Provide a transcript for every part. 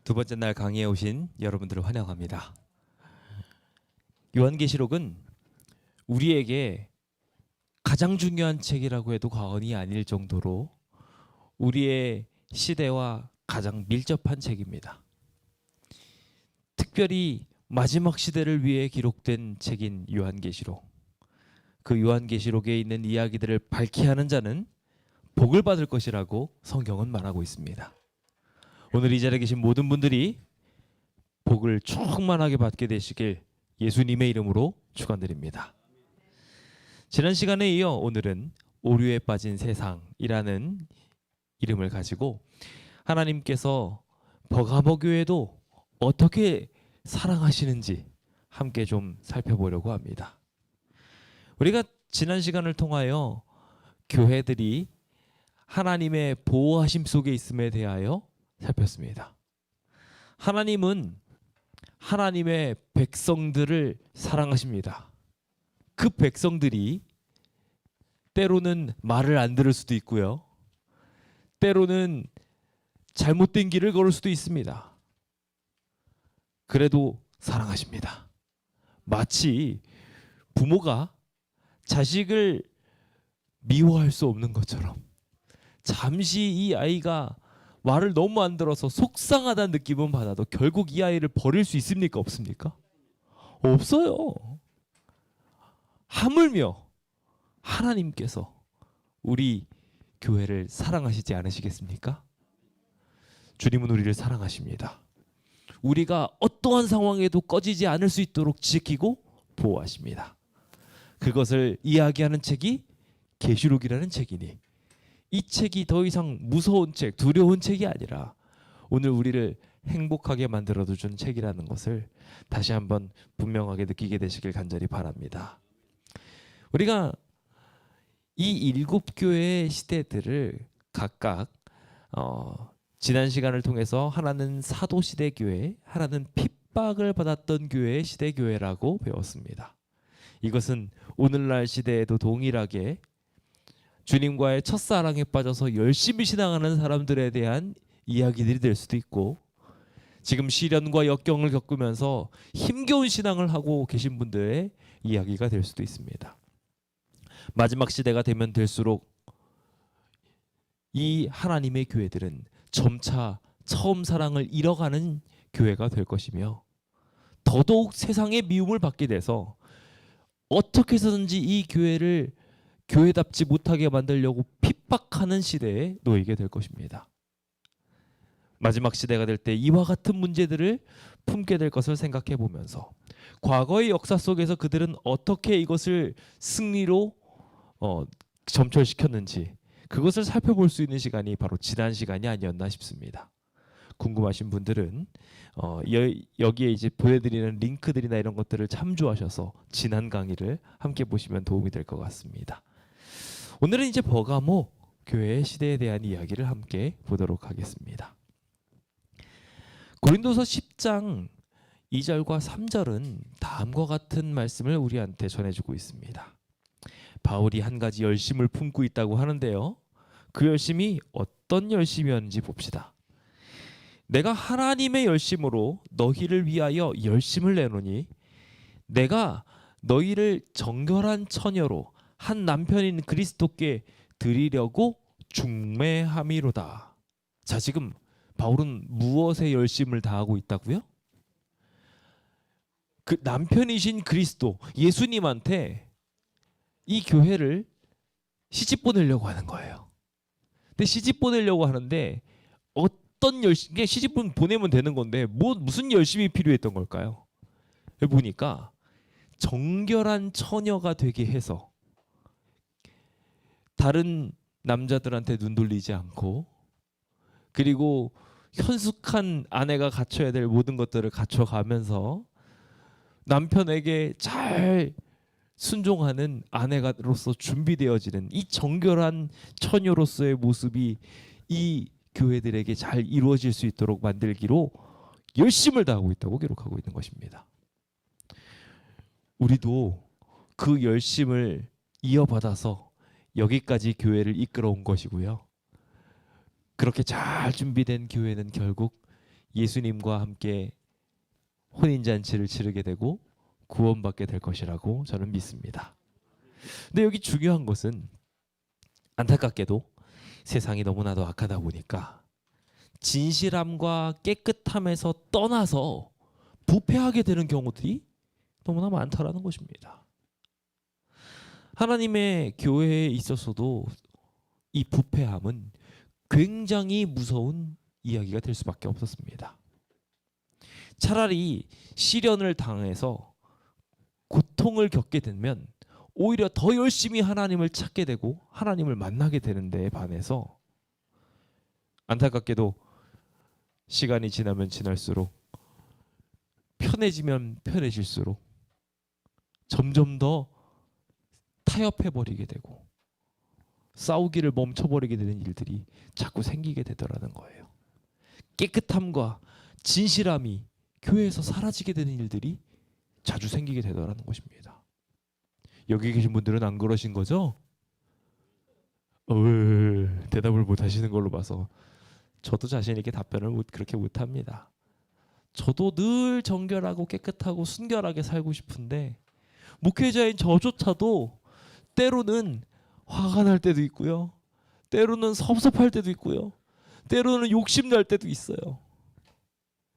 두 번째 날 강의에 오신 여러분들을 환영합니다. 요한계시록은 우리에게 가장 중요한 책이라고 해도 과언이 아닐 정도로 우리의 시대와 가장 밀접한 책입니다. 특별히 마지막 시대를 위해 기록된 책인 요한계시록. 그 요한계시록에 있는 이야기들을 밝히 하는 자는 복을 받을 것이라고 성경은 말하고 있습니다. 오늘 이 자리에 계신 모든 분들이 복을 충만하게 받게 되시길 예수님의 이름으로 축원드립니다. 지난 시간에 이어 오늘은 오류에 빠진 세상이라는 이름을 가지고 하나님께서 버가모 교회도 어떻게 사랑하시는지 함께 좀 살펴보려고 합니다. 우리가 지난 시간을 통하여 교회들이 하나님의 보호하심 속에 있음에 대하여 살폈습니다. 하나님은 하나님의 백성들을 사랑하십니다. 그 백성들이 때로는 말을 안 들을 수도 있고요. 때로는 잘못된 길을 걸을 수도 있습니다. 그래도 사랑하십니다. 마치 부모가 자식을 미워할 수 없는 것처럼 잠시 이 아이가 말을 너무 안 들어서 속상하다는 느낌은 받아도 결국 이 아이를 버릴 수 있습니까? 없습니까? 없어요. 하물며 하나님께서 우리 교회를 사랑하시지 않으시겠습니까? 주님은 우리를 사랑하십니다. 우리가 어떠한 상황에도 꺼지지 않을 수 있도록 지키고 보호하십니다. 그것을 이야기하는 책이 계시록이라는 책이니 이 책이 더 이상 무서운 책, 두려운 책이 아니라 오늘 우리를 행복하게 만들어준 책이라는 것을 다시 한번 분명하게 느끼게 되시길 간절히 바랍니다. 우리가 이 7교회의 시대들을 각각 지난 시간을 통해서 하나는 사도시대 교회, 하나는 핍박을 받았던 교회의 시대교회라고 배웠습니다. 이것은 오늘날 시대에도 동일하게 주님과의 첫사랑에 빠져서 열심히 신앙하는 사람들에 대한 이야기들이 될 수도 있고 지금 시련과 역경을 겪으면서 힘겨운 신앙을 하고 계신 분들의 이야기가 될 수도 있습니다. 마지막 시대가 되면 될수록 이 하나님의 교회들은 점차 처음 사랑을 잃어가는 교회가 될 것이며 더더욱 세상의 미움을 받게 돼서 어떻게 해서든지 이 교회를 교회답지 못하게 만들려고 핍박하는 시대에 놓이게 될 것입니다. 마지막 시대가 될 때 이와 같은 문제들을 품게 될 것을 생각해 보면서 과거의 역사 속에서 그들은 어떻게 이것을 승리로 점철시켰는지 그것을 살펴볼 수 있는 시간이 바로 지난 시간이 아니었나 싶습니다. 궁금하신 분들은 여기에 이제 보여드리는 링크들이나 이런 것들을 참조하셔서 지난 강의를 함께 보시면 도움이 될 것 같습니다. 오늘은 이제 버가모 교회의 시대에 대한 이야기를 함께 보도록 하겠습니다. 고린도서 10장 2절과 3절은 다음과 같은 말씀을 우리한테 전해주고 있습니다. 바울이 한 가지 열심을 품고 있다고 하는데요. 그 열심이 어떤 열심이었는지 봅시다. 내가 하나님의 열심으로 너희를 위하여 열심을 내노니 내가 너희를 정결한 처녀로 한 남편인 그리스도께 드리려고 중매함이로다. 자, 지금 바울은 무엇에 열심을 다하고 있다고요? 그 남편이신 그리스도 예수님한테 이 교회를 시집 보내려고 하는 거예요. 근데 시집 보내려고 하는데 어떤 열심, 이게 시집 보내면 되는 건데 무슨 열심이 필요했던 걸까요? 보니까 정결한 처녀가 되게 해서 다른 남자들한테 눈 돌리지 않고 그리고 현숙한 아내가 갖춰야 될 모든 것들을 갖춰가면서 남편에게 잘 순종하는 아내로서 준비되어지는 이 정결한 처녀로서의 모습이 이 교회들에게 잘 이루어질 수 있도록 만들기로 열심을 다하고 있다고 기록하고 있는 것입니다. 우리도 그 열심을 이어받아서 여기까지 교회를 이끌어 온 것이고요. 그렇게 잘 준비된 교회는 결국 예수님과 함께 혼인잔치를 치르게 되고 구원받게 될 것이라고 저는 믿습니다. 근데 여기 중요한 것은 안타깝게도 세상이 너무나도 악하다 보니까 진실함과 깨끗함에서 떠나서 부패하게 되는 경우들이 너무나 많다라는 것입니다. 하나님의 교회에 있어서도 이 부패함은 굉장히 무서운 이야기가 될 수밖에 없었습니다. 차라리 시련을 당해서 고통을 겪게 되면 오히려 더 열심히 하나님을 찾게 되고 하나님을 만나게 되는 데에 반해서 안타깝게도 시간이 지나면 지날수록 편해지면 편해질수록 점점 더 타협해버리게 되고 싸우기를 멈춰버리게 되는 일들이 자꾸 생기게 되더라는 거예요. 깨끗함과 진실함이 교회에서 사라지게 되는 일들이 자주 생기게 되더라는 것입니다. 여기 계신 분들은 안 그러신 거죠? 대답을 못 하시는 걸로 봐서 저도 자신 있게 답변을 그렇게 못 합니다. 저도 늘 정결하고 깨끗하고 순결하게 살고 싶은데 목회자인 저조차도 때로는 화가 날 때도 있고요. 때로는 섭섭할 때도 있고요. 때로는 욕심날 때도 있어요.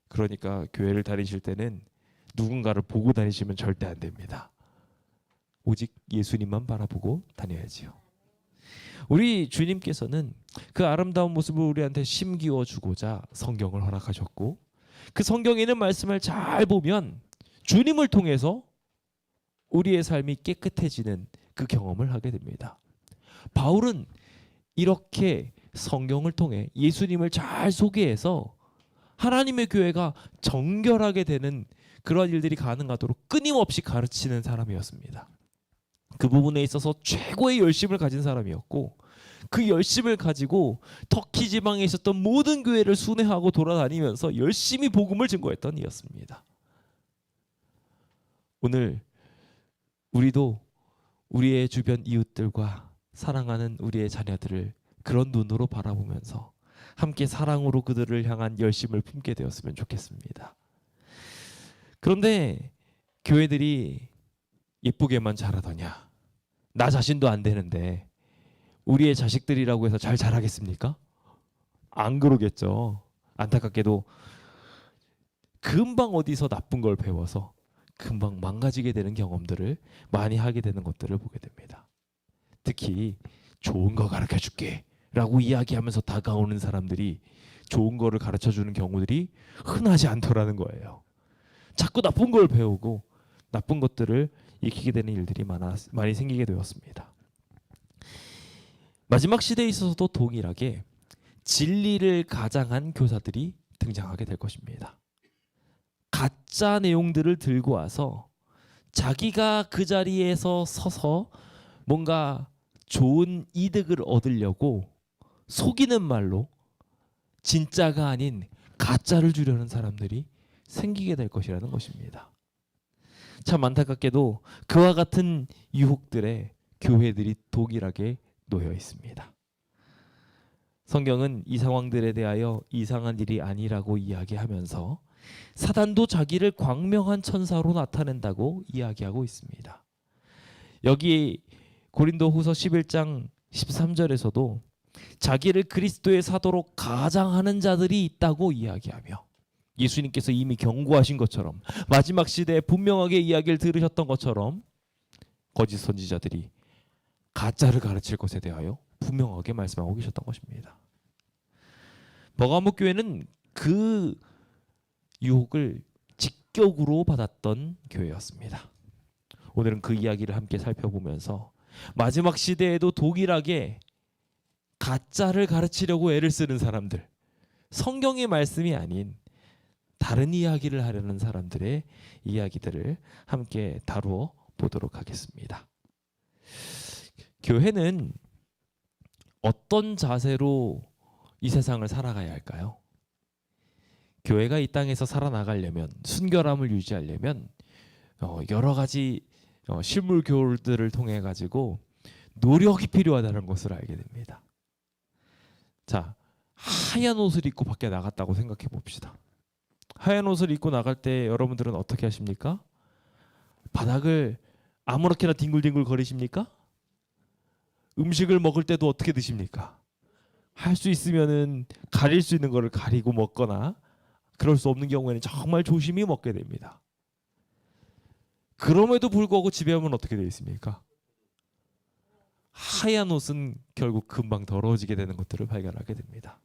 그러니까 교회를 다니실 때는 누군가를 보고 다니시면 절대 안 됩니다. 오직 예수님만 바라보고 다녀야지요. 우리 주님께서는 그 아름다운 모습을 우리한테 심기워 주고자 성경을 허락하셨고 그 성경에 있는 말씀을 잘 보면 주님을 통해서 우리의 삶이 깨끗해지는 그 경험을 하게 됩니다. 바울은 이렇게 성경을 통해 예수님을 잘 소개해서 하나님의 교회가 정결하게 되는 그런 일들이 가능하도록 끊임없이 가르치는 사람이었습니다. 그 부분에 있어서 최고의 열심을 가진 사람이었고 그 열심을 가지고 터키 지방에 있었던 모든 교회를 순회하고 돌아다니면서 열심히 복음을 증거했던 이였습니다. 오늘 우리도 우리의 주변 이웃들과 사랑하는 우리의 자녀들을 그런 눈으로 바라보면서 함께 사랑으로 그들을 향한 열심을 품게 되었으면 좋겠습니다. 그런데 교회들이 예쁘게만 자라더냐? 나 자신도 안 되는데 우리의 자식들이라고 해서 잘 자라겠습니까? 안 그러겠죠. 안타깝게도 금방 어디서 나쁜 걸 배워서 금방 망가지게 되는 경험들을 많이 하게 되는 것들을 보게 됩니다. 특히 좋은 거 가르쳐 줄게 라고 이야기하면서 다가오는 사람들이 좋은 거를 가르쳐 주는 경우들이 흔하지 않더라는 거예요. 자꾸 나쁜 걸 배우고 나쁜 것들을 익히게 되는 일들이 많이 생기게 되었습니다. 마지막 시대에 있어서도 동일하게 진리를 가장한 교사들이 등장하게 될 것입니다. 가짜 내용들을 들고 와서 자기가 그 자리에서 서서 뭔가 좋은 이득을 얻으려고 속이는 말로 진짜가 아닌 가짜를 주려는 사람들이 생기게 될 것이라는 것입니다. 참 안타깝게도 그와 같은 유혹들에 교회들이 동일하게 놓여 있습니다. 성경은 이 상황들에 대하여 이상한 일이 아니라고 이야기하면서 사단도 자기를 광명한 천사로 나타낸다고 이야기하고 있습니다. 여기 고린도후서 11장 13절에서도 자기를 그리스도의 사도로 가장하는 자들이 있다고 이야기하며 예수님께서 이미 경고하신 것처럼 마지막 시대에 분명하게 이야기를 들으셨던 것처럼 거짓 선지자들이 가짜를 가르칠 것에 대하여 분명하게 말씀하고 계셨던 것입니다. 버가모 교회는 그 유혹을 직격으로 받았던 교회였습니다. 오늘은 그 이야기를 함께 살펴보면서 마지막 시대에도 동일하게 가짜를 가르치려고 애를 쓰는 사람들, 성경의 말씀이 아닌 다른 이야기를 하려는 사람들의 이야기들을 함께 다루어 보도록 하겠습니다. 교회는 어떤 자세로 이 세상을 살아가야 할까요? 교회가 이 땅에서 살아나가려면, 순결함을 유지하려면 여러 가지 실물 교훈들을 통해 가지고 노력이 필요하다는 것을 알게 됩니다. 자, 하얀 옷을 입고 밖에 나갔다고 생각해 봅시다. 하얀 옷을 입고 나갈 때 여러분들은 어떻게 하십니까? 바닥을 아무렇게나 뒹굴뒹굴 거리십니까? 음식을 먹을 때도 어떻게 드십니까? 할 수 있으면은 가릴 수 있는 거를 가리고 먹거나, 그럴 수 없는 경우에는 정말 조심히 먹게 됩니다. 그럼에도 불구하고 집에 오면 어떻게 되어 있습니까? 하얀 옷은 결국 금방 더러워지게 되는 것들을 발견하게 됩니다.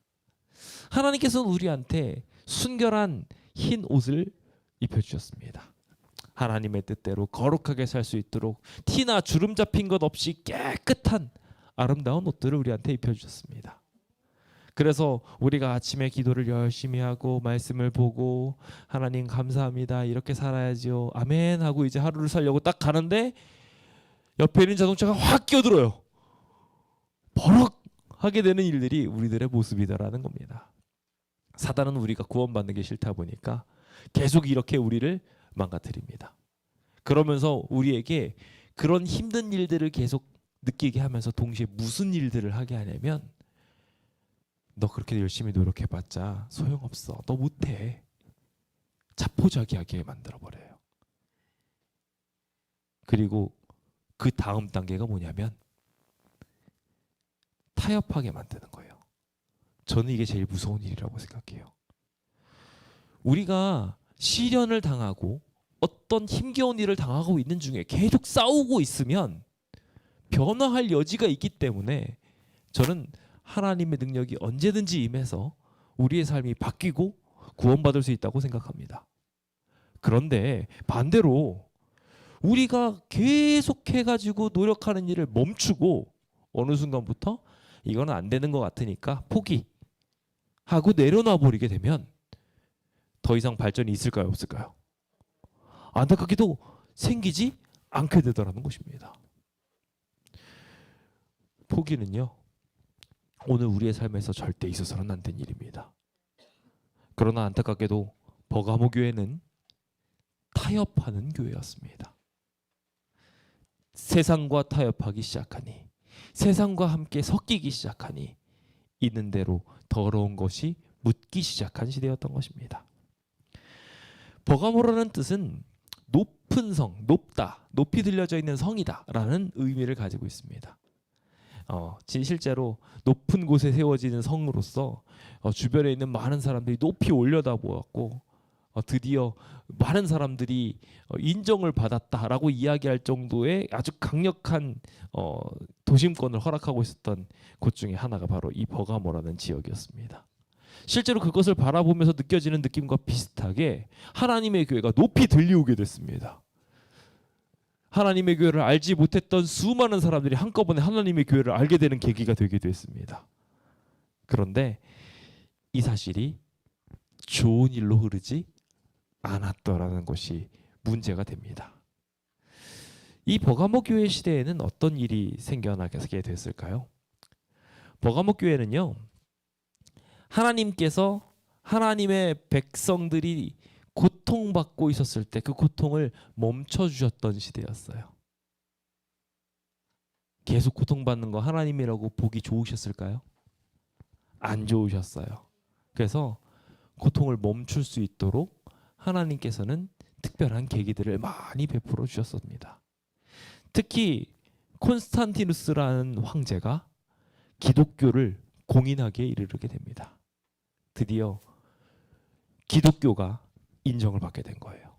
하나님께서는 우리한테 순결한 흰 옷을 입혀주셨습니다. 하나님의 뜻대로 거룩하게 살 수 있도록 티나 주름 잡힌 것 없이 깨끗한 아름다운 옷들을 우리한테 입혀주셨습니다. 그래서 우리가 아침에 기도를 열심히 하고 말씀을 보고 하나님 감사합니다, 이렇게 살아야죠, 아멘 하고 이제 하루를 살려고 딱 가는데 옆에 있는 자동차가 확 끼어들어요. 버럭 하게 되는 일들이 우리들의 모습이다라는 겁니다. 사단은 우리가 구원받는 게 싫다 보니까 계속 이렇게 우리를 망가뜨립니다. 그러면서 우리에게 그런 힘든 일들을 계속 느끼게 하면서 동시에 무슨 일들을 하게 하냐면, 너 그렇게 열심히 노력해봤자 소용없어, 너 못해, 자포자기하게 만들어버려요. 그리고 그 다음 단계가 뭐냐면 타협하게 만드는 거예요. 저는 이게 제일 무서운 일이라고 생각해요. 우리가 시련을 당하고 어떤 힘겨운 일을 당하고 있는 중에 계속 싸우고 있으면 변화할 여지가 있기 때문에 저는 하나님의 능력이 언제든지 임해서 우리의 삶이 바뀌고 구원받을 수 있다고 생각합니다. 그런데 반대로 우리가 계속해가지고 노력하는 일을 멈추고 어느 순간부터 이거는 안 되는 것 같으니까 포기하고 내려놔 버리게 되면 더 이상 발전이 있을까요, 없을까요? 안타깝게도 생기지 않게 되더라는 것입니다. 포기는요, 오늘 우리의 삶에서 절대 있어서는 안 된 일입니다. 그러나 안타깝게도 버가모 교회는 타협하는 교회였습니다. 세상과 타협하기 시작하니, 세상과 함께 섞이기 시작하니 있는 대로 더러운 것이 묻기 시작한 시대였던 것입니다. 버가모라는 뜻은 높은 성, 높다, 높이 들려져 있는 성이다 라는 의미를 가지고 있습니다. 실제로 높은 곳에 세워지는 성으로서 주변에 있는 많은 사람들이 높이 올려다보았고 드디어 많은 사람들이 인정을 받았다라고 이야기할 정도의 아주 강력한 도심권을 허락하고 있었던 곳 중에 하나가 바로 이 버가모라는 지역이었습니다. 실제로 그것을 바라보면서 느껴지는 느낌과 비슷하게 하나님의 교회가 높이 들려오게 됐습니다. 하나님의 교회를 알지 못했던 수많은 사람들이 한꺼번에 하나님의 교회를 알게 되는 계기가 되기도 했습니다. 그런데 이 사실이 좋은 일로 흐르지 않았더라는 것이 문제가 됩니다. 이 버가모 교회 시대에는 어떤 일이 생겨나게 됐을까요? 버가모 교회는요, 하나님께서 하나님의 백성들이 고통받고 있었을 때 그 고통을 멈춰주셨던 시대였어요. 계속 고통받는 거 하나님이라고 보기 좋으셨을까요? 안 좋으셨어요. 그래서 고통을 멈출 수 있도록 하나님께서는 특별한 계기들을 많이 베풀어 주셨습니다. 특히 콘스탄티누스라는 황제가 기독교를 공인하기에 이르게 됩니다. 드디어 기독교가 인정을 받게 된 거예요.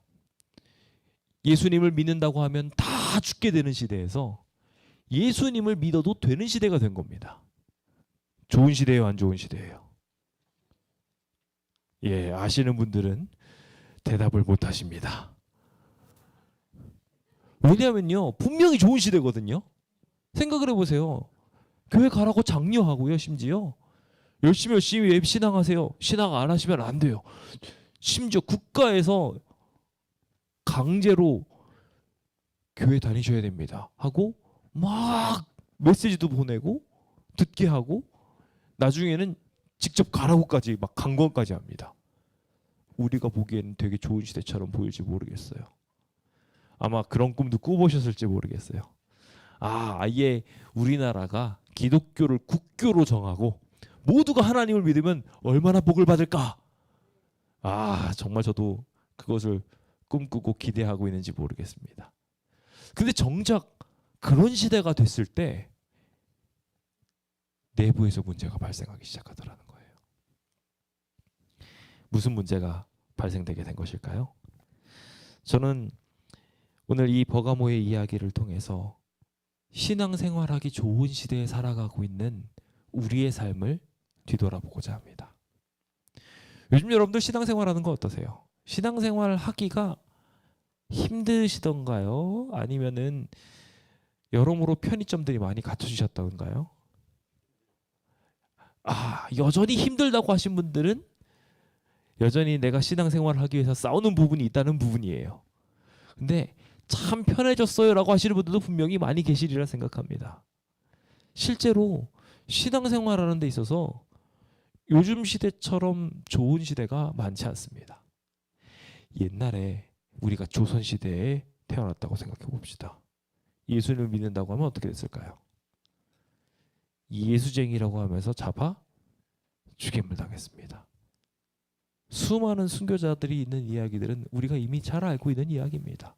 예수님을 믿는다고 하면 다 죽게 되는 시대에서 예수님을 믿어도 되는 시대가 된 겁니다. 좋은 시대예요, 안 좋은 시대예요? 예, 아시는 분들은 대답을 못 하십니다. 왜냐하면요, 분명히 좋은 시대거든요. 생각을 해보세요. 교회 가라고 장려하고요, 심지어 열심히 신앙하세요. 신앙 안 하시면 안 돼요. 심지어 국가에서 강제로 교회 다니셔야 됩니다 하고 막 메시지도 보내고 듣게 하고 나중에는 직접 가라고까지 막 강권까지 합니다. 우리가 보기에는 되게 좋은 시대처럼 보일지 모르겠어요. 아마 그런 꿈도 꾸보셨을지 모르겠어요. 아예 우리나라가 기독교를 국교로 정하고 모두가 하나님을 믿으면 얼마나 복을 받을까 정말 저도 그것을 꿈꾸고 기대하고 있는지 모르겠습니다. 근데 정작 그런 시대가 됐을 때 내부에서 문제가 발생하기 시작하더라는 거예요. 무슨 문제가 발생되게 된 것일까요? 저는 오늘 이 버가모의 이야기를 통해서 신앙생활하기 좋은 시대에 살아가고 있는 우리의 삶을 뒤돌아보고자 합니다. 요즘 여러분들 신앙생활하는 거 어떠세요? 신앙생활 하기가 힘드시던가요? 아니면은 여러모로 편의점들이 많이 갖춰주셨던가요? 여전히 힘들다고 하신 분들은 여전히 내가 신앙생활을 하기 위해서 싸우는 부분이 있다는 부분이에요. 근데 참 편해졌어요 라고 하시는 분들도 분명히 많이 계시리라 생각합니다. 실제로 신앙생활하는 데 있어서 요즘 시대처럼 좋은 시대가 많지 않습니다. 옛날에 우리가 조선시대에 태어났다고 생각해 봅시다. 예수님을 믿는다고 하면 어떻게 됐을까요? 예수쟁이라고 하면서 잡아 죽임을 당했습니다. 수많은 순교자들이 있는 이야기들은 우리가 이미 잘 알고 있는 이야기입니다.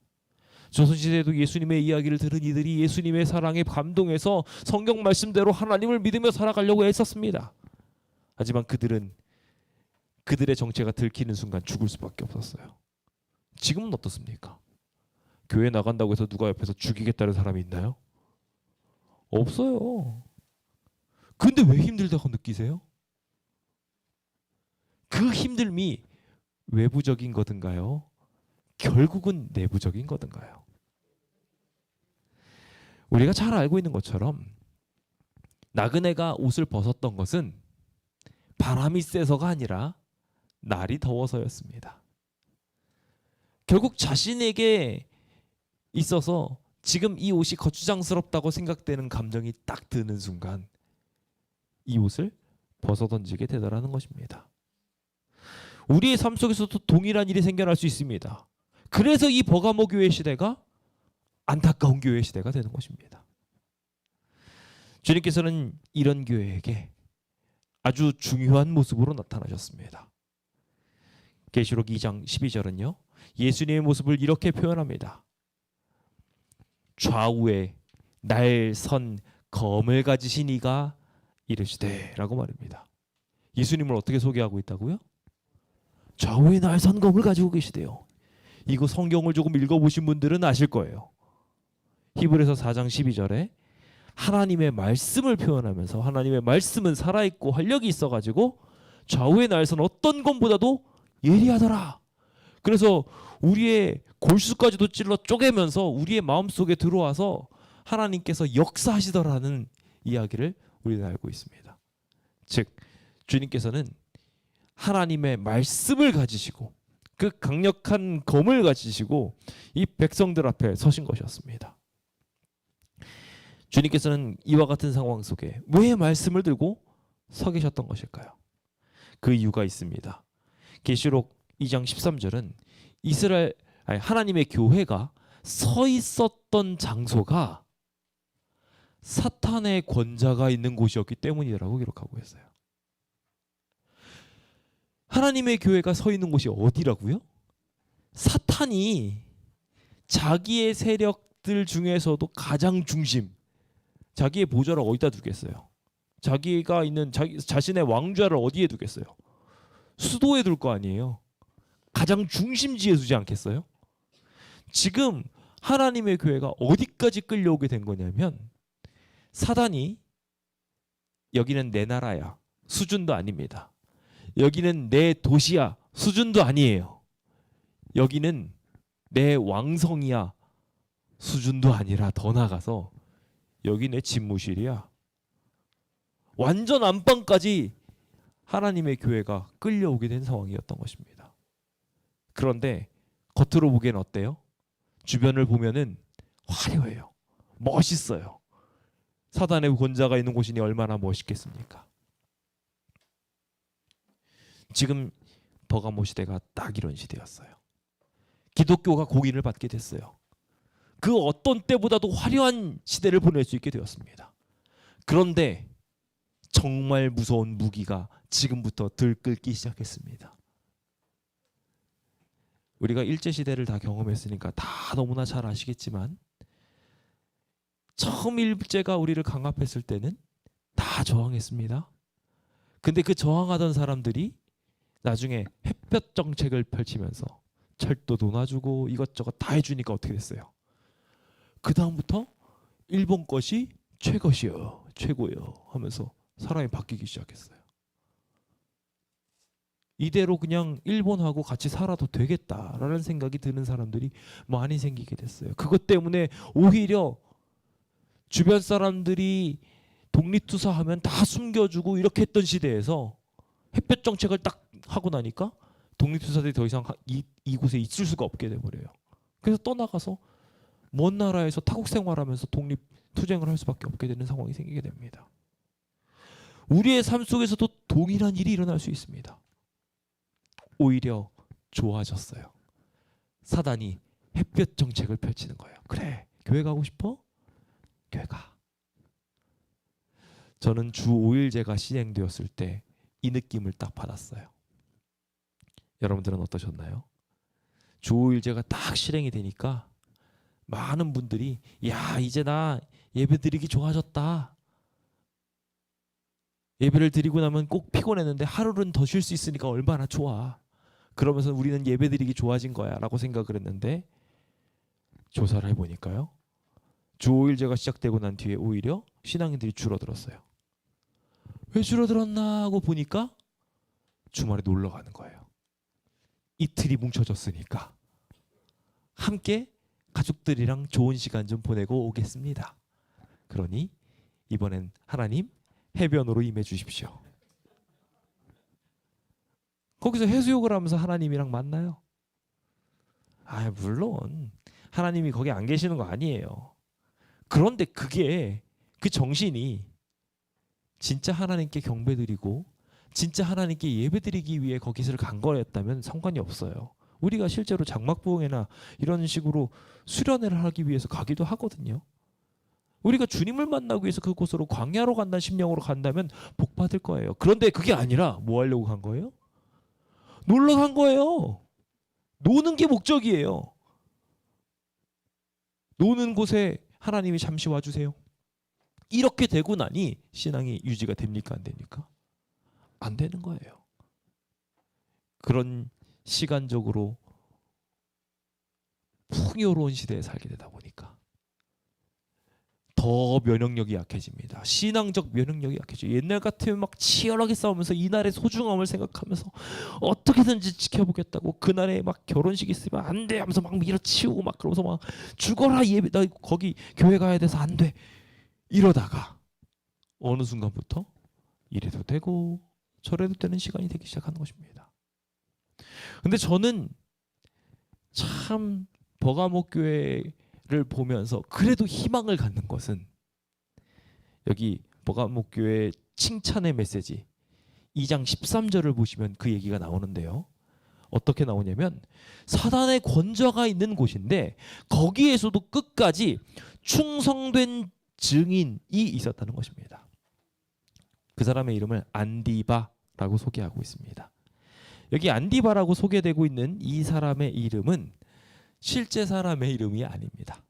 조선시대에도 예수님의 이야기를 들은 이들이 예수님의 사랑에 감동해서 성경 말씀대로 하나님을 믿으며 살아가려고 애썼습니다. 하지만 그들은 그들의 정체가 들키는 순간 죽을 수밖에 없었어요. 지금은 어떻습니까? 교회 나간다고 해서 누가 옆에서 죽이겠다는 사람이 있나요? 없어요. 근데 왜 힘들다고 느끼세요? 그 힘듦이 외부적인 거든가요? 결국은 내부적인 거든가요? 우리가 잘 알고 있는 것처럼 나그네가 옷을 벗었던 것은 바람이 세서가 아니라 날이 더워서였습니다. 결국 자신에게 있어서 지금 이 옷이 거추장스럽다고 생각되는 감정이 딱 드는 순간 이 옷을 벗어던지게 되더라는 것입니다. 우리의 삶 속에서도 동일한 일이 생겨날 수 있습니다. 그래서 이 버가모 교회 시대가 안타까운 교회 시대가 되는 것입니다. 주님께서는 이런 교회에게 아주 중요한 모습으로 나타나셨습니다. 계시록 2장 12절은요. 예수님의 모습을 이렇게 표현합니다. 좌우에 날선 검을 가지신 이가 이르시되 라고 말입니다. 예수님을 어떻게 소개하고 있다고요? 좌우에 날선 검을 가지고 계시대요. 이거 성경을 조금 읽어보신 분들은 아실 거예요. 히브리서 4장 12절에 하나님의 말씀을 표현하면서 하나님의 말씀은 살아있고 활력이 있어가지고 좌우에 날선 어떤 검보다도 예리하더라. 그래서 우리의 골수까지도 찔러 쪼개면서 우리의 마음속에 들어와서 하나님께서 역사하시더라는 이야기를 우리는 알고 있습니다. 즉 주님께서는 하나님의 말씀을 가지시고 그 강력한 검을 가지시고 이 백성들 앞에 서신 것이었습니다. 주님께서는 이와 같은 상황 속에 왜 말씀을 들고 서 계셨던 것일까요? 그 이유가 있습니다. 계시록 2장 13절은 하나님의 교회가 서 있었던 장소가 사탄의 권자가 있는 곳이었기 때문이라고 기록하고 있어요. 하나님의 교회가 서 있는 곳이 어디라고요? 사탄이 자기의 세력들 중에서도 가장 중심, 자기의 보좌를 어디다 두겠어요? 자기가 있는 자신의 왕좌를 어디에 두겠어요? 수도에 둘 거 아니에요. 가장 중심지에 두지 않겠어요? 지금 하나님의 교회가 어디까지 끌려오게 된 거냐면 사단이 여기는 내 나라야 수준도 아닙니다. 여기는 내 도시야 수준도 아니에요. 여기는 내 왕성이야 수준도 아니라 더 나가서 여기 내 집무실이야. 완전 안방까지 하나님의 교회가 끌려오게 된 상황이었던 것입니다. 그런데 겉으로 보기엔 어때요? 주변을 보면은 화려해요. 멋있어요. 사단의 권자가 있는 곳이니 얼마나 멋있겠습니까? 지금 버가모 시대가 딱 이런 시대였어요. 기독교가 공인을 받게 됐어요. 그 어떤 때보다도 화려한 시대를 보낼 수 있게 되었습니다. 그런데 정말 무서운 무기가 지금부터 들끓기 시작했습니다. 우리가 일제시대를 다 경험했으니까 다 너무나 잘 아시겠지만 처음 일제가 우리를 강압했을 때는 다 저항했습니다. 근데 그 저항하던 사람들이 나중에 햇볕 정책을 펼치면서 철도도 놔주고 이것저것 다 해주니까 어떻게 됐어요? 그 다음부터 일본 것이 최것이요, 최고요 하면서 사람이 바뀌기 시작했어요. 이대로 그냥 일본하고 같이 살아도 되겠다라는 생각이 드는 사람들이 많이 생기게 됐어요. 그것 때문에 오히려 주변 사람들이 독립투사하면 다 숨겨주고 이렇게 했던 시대에서 햇볕 정책을 딱 하고 나니까 독립투사들이 더 이상 이곳에 있을 수가 없게 돼버려요. 그래서 떠나가서 먼 나라에서 타국 생활하면서 독립투쟁을 할 수밖에 없게 되는 상황이 생기게 됩니다. 우리의 삶 속에서도 동일한 일이 일어날 수 있습니다. 오히려 좋아졌어요. 사단이 햇볕 정책을 펼치는 거예요. 그래, 교회 가고 싶어? 교회 가. 저는 주 5일제가 시행되었을 때 이 느낌을 딱 받았어요. 여러분들은 어떠셨나요? 주 5일제가 딱 실행이 되니까 많은 분들이 야, 이제 나 예배 드리기 좋아졌다. 예배를 드리고 나면 꼭 피곤했는데 하루는 더 쉴 수 있으니까 얼마나 좋아. 그러면서 우리는 예배 드리기 좋아진 거야 라고 생각을 했는데 조사를 해보니까요. 주 5일제가 시작되고 난 뒤에 오히려 신앙인들이 줄어들었어요. 왜 줄어들었나 하고 보니까 주말에 놀러 가는 거예요. 이틀이 뭉쳐졌으니까 함께 가족들이랑 좋은 시간 좀 보내고 오겠습니다. 그러니 이번엔 하나님 해변으로 임해 주십시오. 거기서 해수욕을 하면서 하나님이랑 만나요. 아, 물론 하나님이 거기 안 계시는 거 아니에요. 그런데 그게 그 정신이 진짜 하나님께 경배드리고 진짜 하나님께 예배드리기 위해 거기서 간 거였다면 상관이 없어요. 우리가 실제로 장막부흥회나 이런 식으로 수련회를 하기 위해서 가기도 하거든요. 우리가 주님을 만나기 위해서 그곳으로 광야로 간다는 심령으로 간다면 복 받을 거예요. 그런데 그게 아니라 뭐 하려고 간 거예요? 놀러 간 거예요. 노는 게 목적이에요. 노는 곳에 하나님이 잠시 와주세요. 이렇게 되고 나니 신앙이 유지가 됩니까? 안 됩니까? 안 되는 거예요. 그런 시간적으로 풍요로운 시대에 살게 되다 보니까 더 면역력이 약해집니다. 신앙적 면역력이 약해져. 옛날 같으면 막 치열하게 싸우면서 이날의 소중함을 생각하면서 어떻게든지 지켜보겠다고 그날에 막 결혼식 있으면 안 돼 하면서 막 밀어치우고 막 그러면서 막 죽어라 예배 나 거기 교회 가야 돼서 안 돼 이러다가 어느 순간부터 이래도 되고 저래도 되는 시간이 되기 시작하는 것입니다. 근데 저는 참 버가목 교회를 보면서 그래도 희망을 갖는 것은 여기 버가목 교회 칭찬의 메시지 2장 13절을 보시면 그 얘기가 나오는데요. 어떻게 나오냐면 사단의 권좌가 있는 곳인데 거기에서도 끝까지 충성된 증인이 있었다는 것입니다. 그 사람의 이름을 안디바라고 소개하고 있습니다. 여기 안디바라고 소개되고 있는 이 사람의 이름은 실제 사람의 이름이 아닙니다.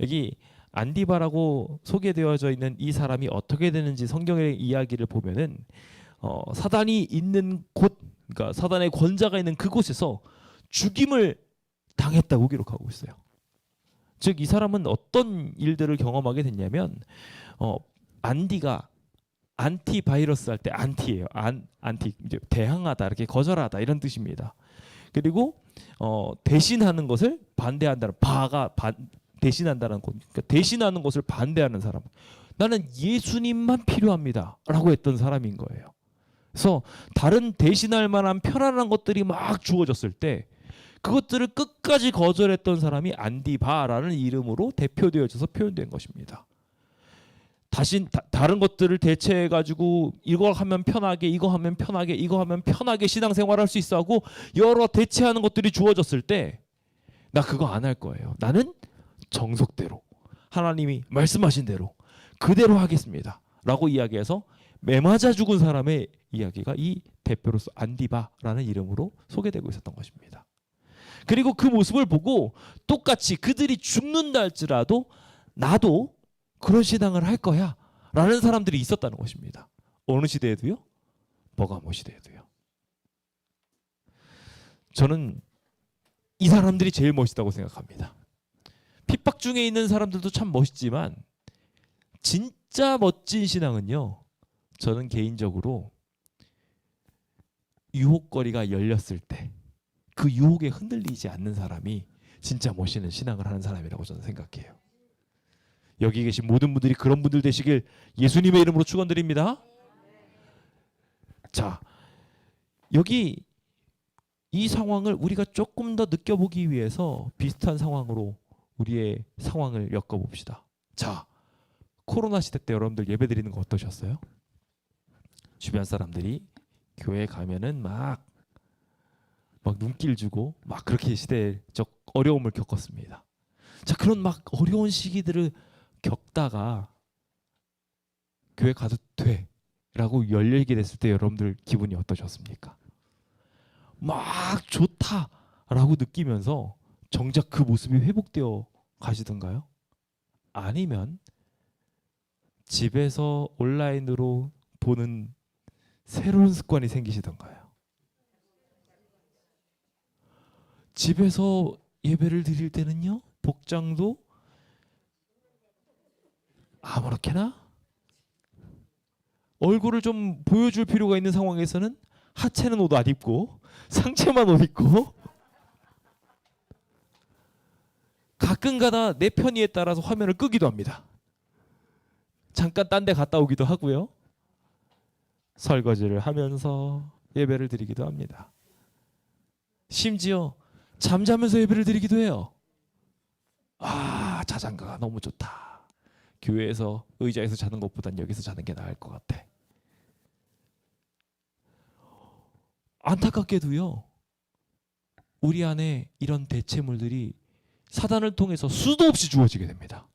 여기 안디바라고 소개되어져 있는 이 사람이 어떻게 되는지 성경의 이야기를 보면은 사단이 있는 곳, 그러니까 사단의 권자가 있는 그곳에서 죽임을 당했다고 기록하고 있어요. 즉 이 사람은 어떤 일들을 경험하게 됐냐면 안디가 안티바이러스 할 때 안티예요. 안티 이제 대항하다 이렇게 거절하다 이런 뜻입니다. 그리고 대신하는 것을 반대한다는 바가 대신한다는 것. 그러니까 대신하는 것을 반대하는 사람. 나는 예수님만 필요합니다라고 했던 사람인 거예요. 그래서 다른 대신할 만한 편안한 것들이 막 주어졌을 때 그것들을 끝까지 거절했던 사람이 안디바라는 이름으로 대표되어져서 표현된 것입니다. 다른 것들을 대체해 가지고 이거 하면 편하게 이거 하면 편하게 이거 하면 편하게 신앙생활할 수 있어 하고 여러 대체하는 것들이 주어졌을 때 나 그거 안 할 거예요. 나는 정석대로 하나님이 말씀하신 대로 그대로 하겠습니다 라고 이야기해서 매맞아 죽은 사람의 이야기가 이 대표로서 안디바라는 이름으로 소개되고 있었던 것입니다. 그리고 그 모습을 보고 똑같이 그들이 죽는다 할지라도 나도 그런 신앙을 할 거야 라는 사람들이 있었다는 것입니다. 어느 시대에도요? 버가모 시대에도요. 저는 이 사람들이 제일 멋있다고 생각합니다. 핍박 중에 있는 사람들도 참 멋있지만 진짜 멋진 신앙은요, 저는 개인적으로 유혹거리가 열렸을 때 그 유혹에 흔들리지 않는 사람이 진짜 멋있는 신앙을 하는 사람이라고 저는 생각해요. 여기 계신 모든 분들이 그런 분들 되시길 예수님의 이름으로 축원드립니다. 자, 여기 이 상황을 우리가 조금 더 느껴보기 위해서 비슷한 상황으로 우리의 상황을 엮어봅시다. 자, 코로나 시대 때 여러분들 예배 드리는 거 어떠셨어요? 주변 사람들이 교회 가면은 막 눈길 주고 막 그렇게 시대적 어려움을 겪었습니다. 자, 그런 막 어려운 시기들을 겪다가 교회 가도 돼 라고 열리게 됐을 때 여러분들 기분이 어떠셨습니까? 막 좋다라고 느끼면서 정작 그 모습이 회복되어 가시던가요? 아니면 집에서 온라인으로 보는 새로운 습관이 생기시던가요? 집에서 예배를 드릴 때는요, 복장도 아무렇게나 얼굴을 좀 보여줄 필요가 있는 상황에서는 하체는 옷 안 입고 상체만 옷 입고 가끔가다 내 편의에 따라서 화면을 끄기도 합니다. 잠깐 딴 데 갔다 오기도 하고요. 설거지를 하면서 예배를 드리기도 합니다. 심지어 잠자면서 예배를 드리기도 해요. 아, 자장가가 너무 좋다. 교회에서 의자에서 자는 것보단 여기서 자는 게 나을 것 같아. 안타깝게도요, 우리 안에 이런 대체물들이 사단을 통해서 수도 없이 주어지게 됩니다.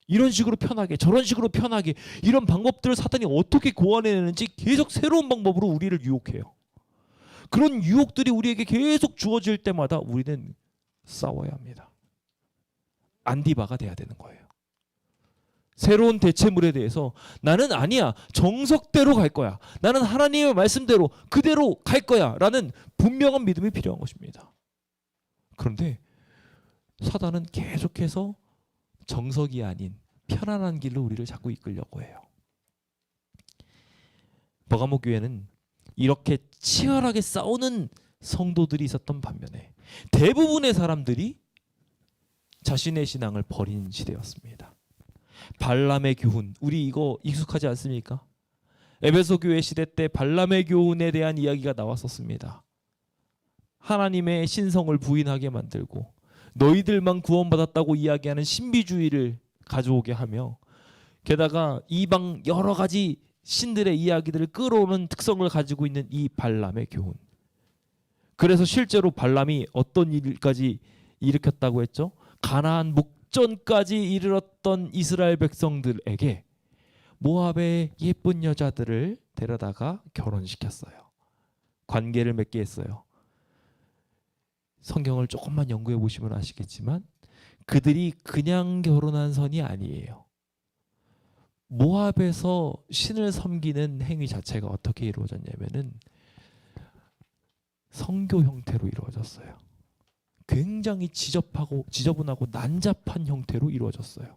이런 식으로 편하게, 저런 식으로 편하게, 이런 방법들을 사단이 어떻게 고안해내는지 계속 새로운 방법으로 우리를 유혹해요. 그런 유혹들이 우리에게 계속 주어질 때마다 우리는 싸워야 합니다. 안디바가 돼야 되는 거예요. 새로운 대체물에 대해서 나는 아니야, 정석대로 갈 거야, 나는 하나님의 말씀대로 그대로 갈 거야 라는 분명한 믿음이 필요한 것입니다. 그런데 사단은 계속해서 정석이 아닌 편안한 길로 우리를 자꾸 이끌려고 해요. 버가모 교회는 이렇게 치열하게 싸우는 성도들이 있었던 반면에 대부분의 사람들이 자신의 신앙을 버린 시대였습니다. 발람의 교훈, 우리 이거 익숙하지 않습니까? 에베소 교회 시대 때 발람의 교훈에 대한 이야기가 나왔었습니다. 하나님의 신성을 부인하게 만들고 너희들만 구원받았다고 이야기하는 신비주의를 가져오게 하며, 게다가 이방 여러 가지 신들의 이야기들을 끌어오는 특성을 가지고 있는 이 발람의 교훈. 그래서 실제로 발람이 어떤 일까지 일으켰다고 했죠? 가나안 목전까지 이르렀던 이스라엘 백성들에게 모압의 예쁜 여자들을 데려다가 결혼시켰어요. 관계를 맺게 했어요. 성경을 조금만 연구해 보시면 아시겠지만 그들이 그냥 결혼한 선이 아니에요. 모압에서 신을 섬기는 행위 자체가 어떻게 이루어졌냐면은 성교 형태로 이루어졌어요. 굉장히 지저분하고 난잡한 형태로 이루어졌어요.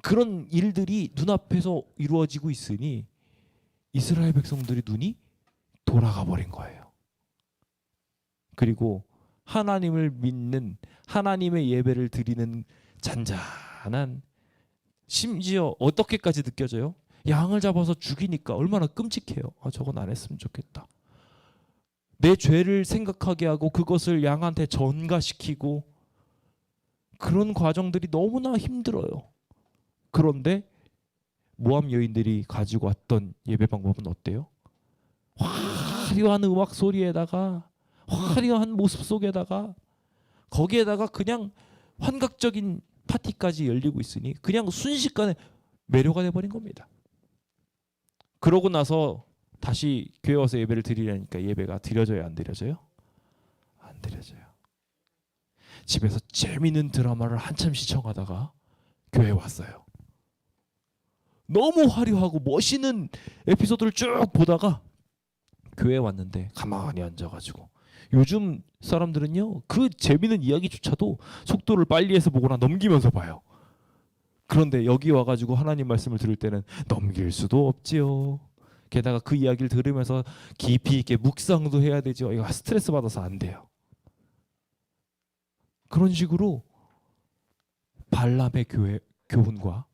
그런 일들이 눈앞에서 이루어지고 있으니 이스라엘 백성들의 눈이 돌아가 버린 거예요. 그리고 하나님을 믿는, 하나님의 예배를 드리는 잔잔한, 심지어 어떻게까지 느껴져요? 양을 잡아서 죽이니까 얼마나 끔찍해요. 아, 저건 안 했으면 좋겠다. 내 죄를 생각하게 하고 그것을 양한테 전가시키고, 그런 과정들이 너무나 힘들어요. 그런데 모압 여인들이 가지고 왔던 예배 방법은 어때요? 화려한 음악 소리에다가 화려한 모습 속에다가 거기에다가 그냥 환각적인 파티까지 열리고 있으니 그냥 순식간에 매료가 돼버린 겁니다. 그러고 나서 다시 교회 와서 예배를 드리려니까 예배가 드려져요, 안 드려져요? 안 드려져요. 집에서 재미있는 드라마를 한참 시청하다가 교회에 왔어요. 너무 화려하고 멋있는 에피소드를 쭉 보다가 교회에 왔는데 가만히 앉아가지고, 요즘 사람들은요 그 재미있는 이야기조차도 속도를 빨리 해서 보거나 넘기면서 봐요. 그런데 여기 와가지고 하나님 말씀을 들을 때는 넘길 수도 없지요. 게다가 그 이야기를 들으면서 깊이 있게 묵상도 해야 되죠. 이거 스트레스 받아서 안 돼요. 그런 식으로 발람의 교훈과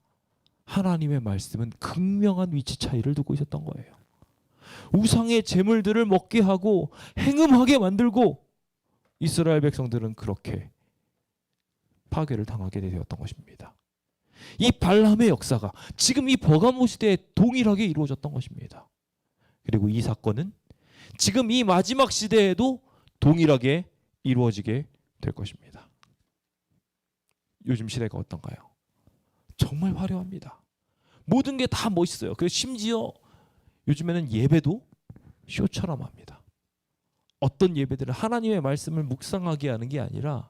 하나님의 말씀은 극명한 위치 차이를 두고 있었던 거예요. 우상의 제물들을 먹게 하고 행음하게 만들고 이스라엘 백성들은 그렇게 파괴를 당하게 되었던 것입니다. 이 발람의 역사가 지금 이 버가모 시대에 동일하게 이루어졌던 것입니다. 그리고 이 사건은 지금 이 마지막 시대에도 동일하게 이루어지게 될 것입니다. 요즘 시대가 어떤가요? 정말 화려합니다. 모든 게 다 멋있어요. 그래서 심지어 요즘에는 예배도 쇼처럼 합니다. 어떤 예배들은 하나님의 말씀을 묵상하게 하는 게 아니라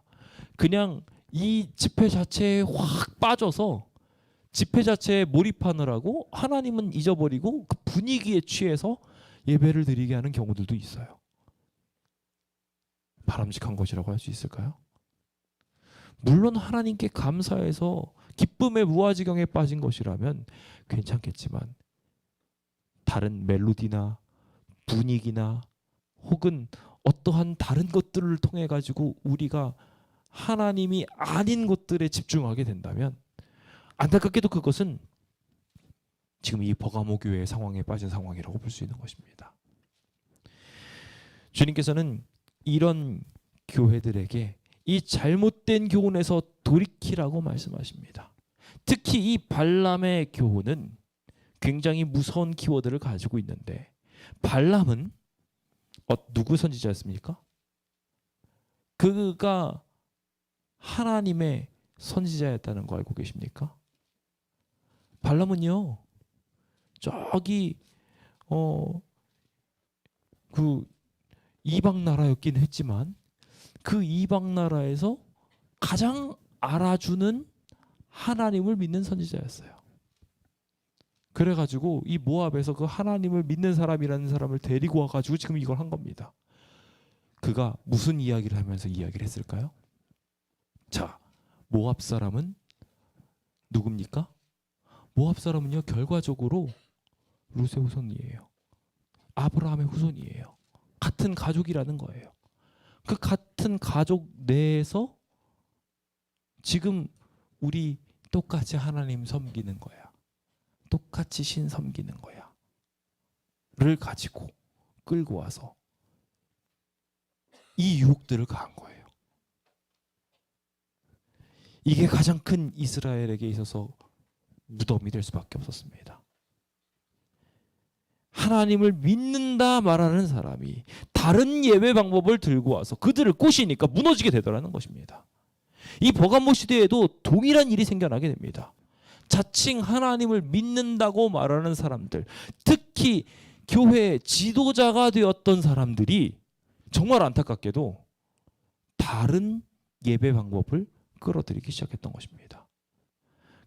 그냥 이 집회 자체에 확 빠져서 집회 자체에 몰입하느라고 하나님은 잊어버리고 그 분위기에 취해서 예배를 드리게 하는 경우들도 있어요. 바람직한 것이라고 할 수 있을까요? 물론 하나님께 감사해서 기쁨의 무아지경에 빠진 것이라면 괜찮겠지만, 다른 멜로디나 분위기나 혹은 어떠한 다른 것들을 통해 가지고 우리가 하나님이 아닌 것들에 집중하게 된다면 안타깝게도 그것은 지금 이 버가모 교회의 상황에 빠진 상황이라고 볼 수 있는 것입니다. 주님께서는 이런 교회들에게 이 잘못된 교훈에서 돌이키라고 말씀하십니다. 특히 이 발람의 교훈은 굉장히 무서운 키워드를 가지고 있는데, 발람은 누구 선지자였습니까? 그가 하나님의 선지자였다는 거 알고 계십니까? 발람은요 저기 그 이방 나라였긴 했지만 그 이방 나라에서 가장 알아주는 하나님을 믿는 선지자였어요. 그래가지고 이 모압에서 그 하나님을 믿는 사람이라는 사람을 데리고 와가지고 지금 이걸 한 겁니다. 그가 무슨 이야기를 하면서 이야기를 했을까요? 자, 모압 사람은 누굽니까? 모압 사람은요 결과적으로 룻의 후손이에요. 아브라함의 후손이에요. 같은 가족이라는 거예요. 그 같은 가족 내에서 지금 우리 똑같이 하나님 섬기는 거야, 똑같이 신 섬기는 거야 를 가지고 끌고 와서 이 유혹들을 가한 거예요. 이게 가장 큰 이스라엘에게 있어서 무덤이 될 수밖에 없었습니다. 하나님을 믿는다 말하는 사람이 다른 예배 방법을 들고 와서 그들을 꼬시니까 무너지게 되더라는 것입니다. 이 버가모 시대에도 동일한 일이 생겨나게 됩니다. 자칭 하나님을 믿는다고 말하는 사람들, 특히 교회의 지도자가 되었던 사람들이 정말 안타깝게도 다른 예배 방법을 끌어들이기 시작했던 것입니다.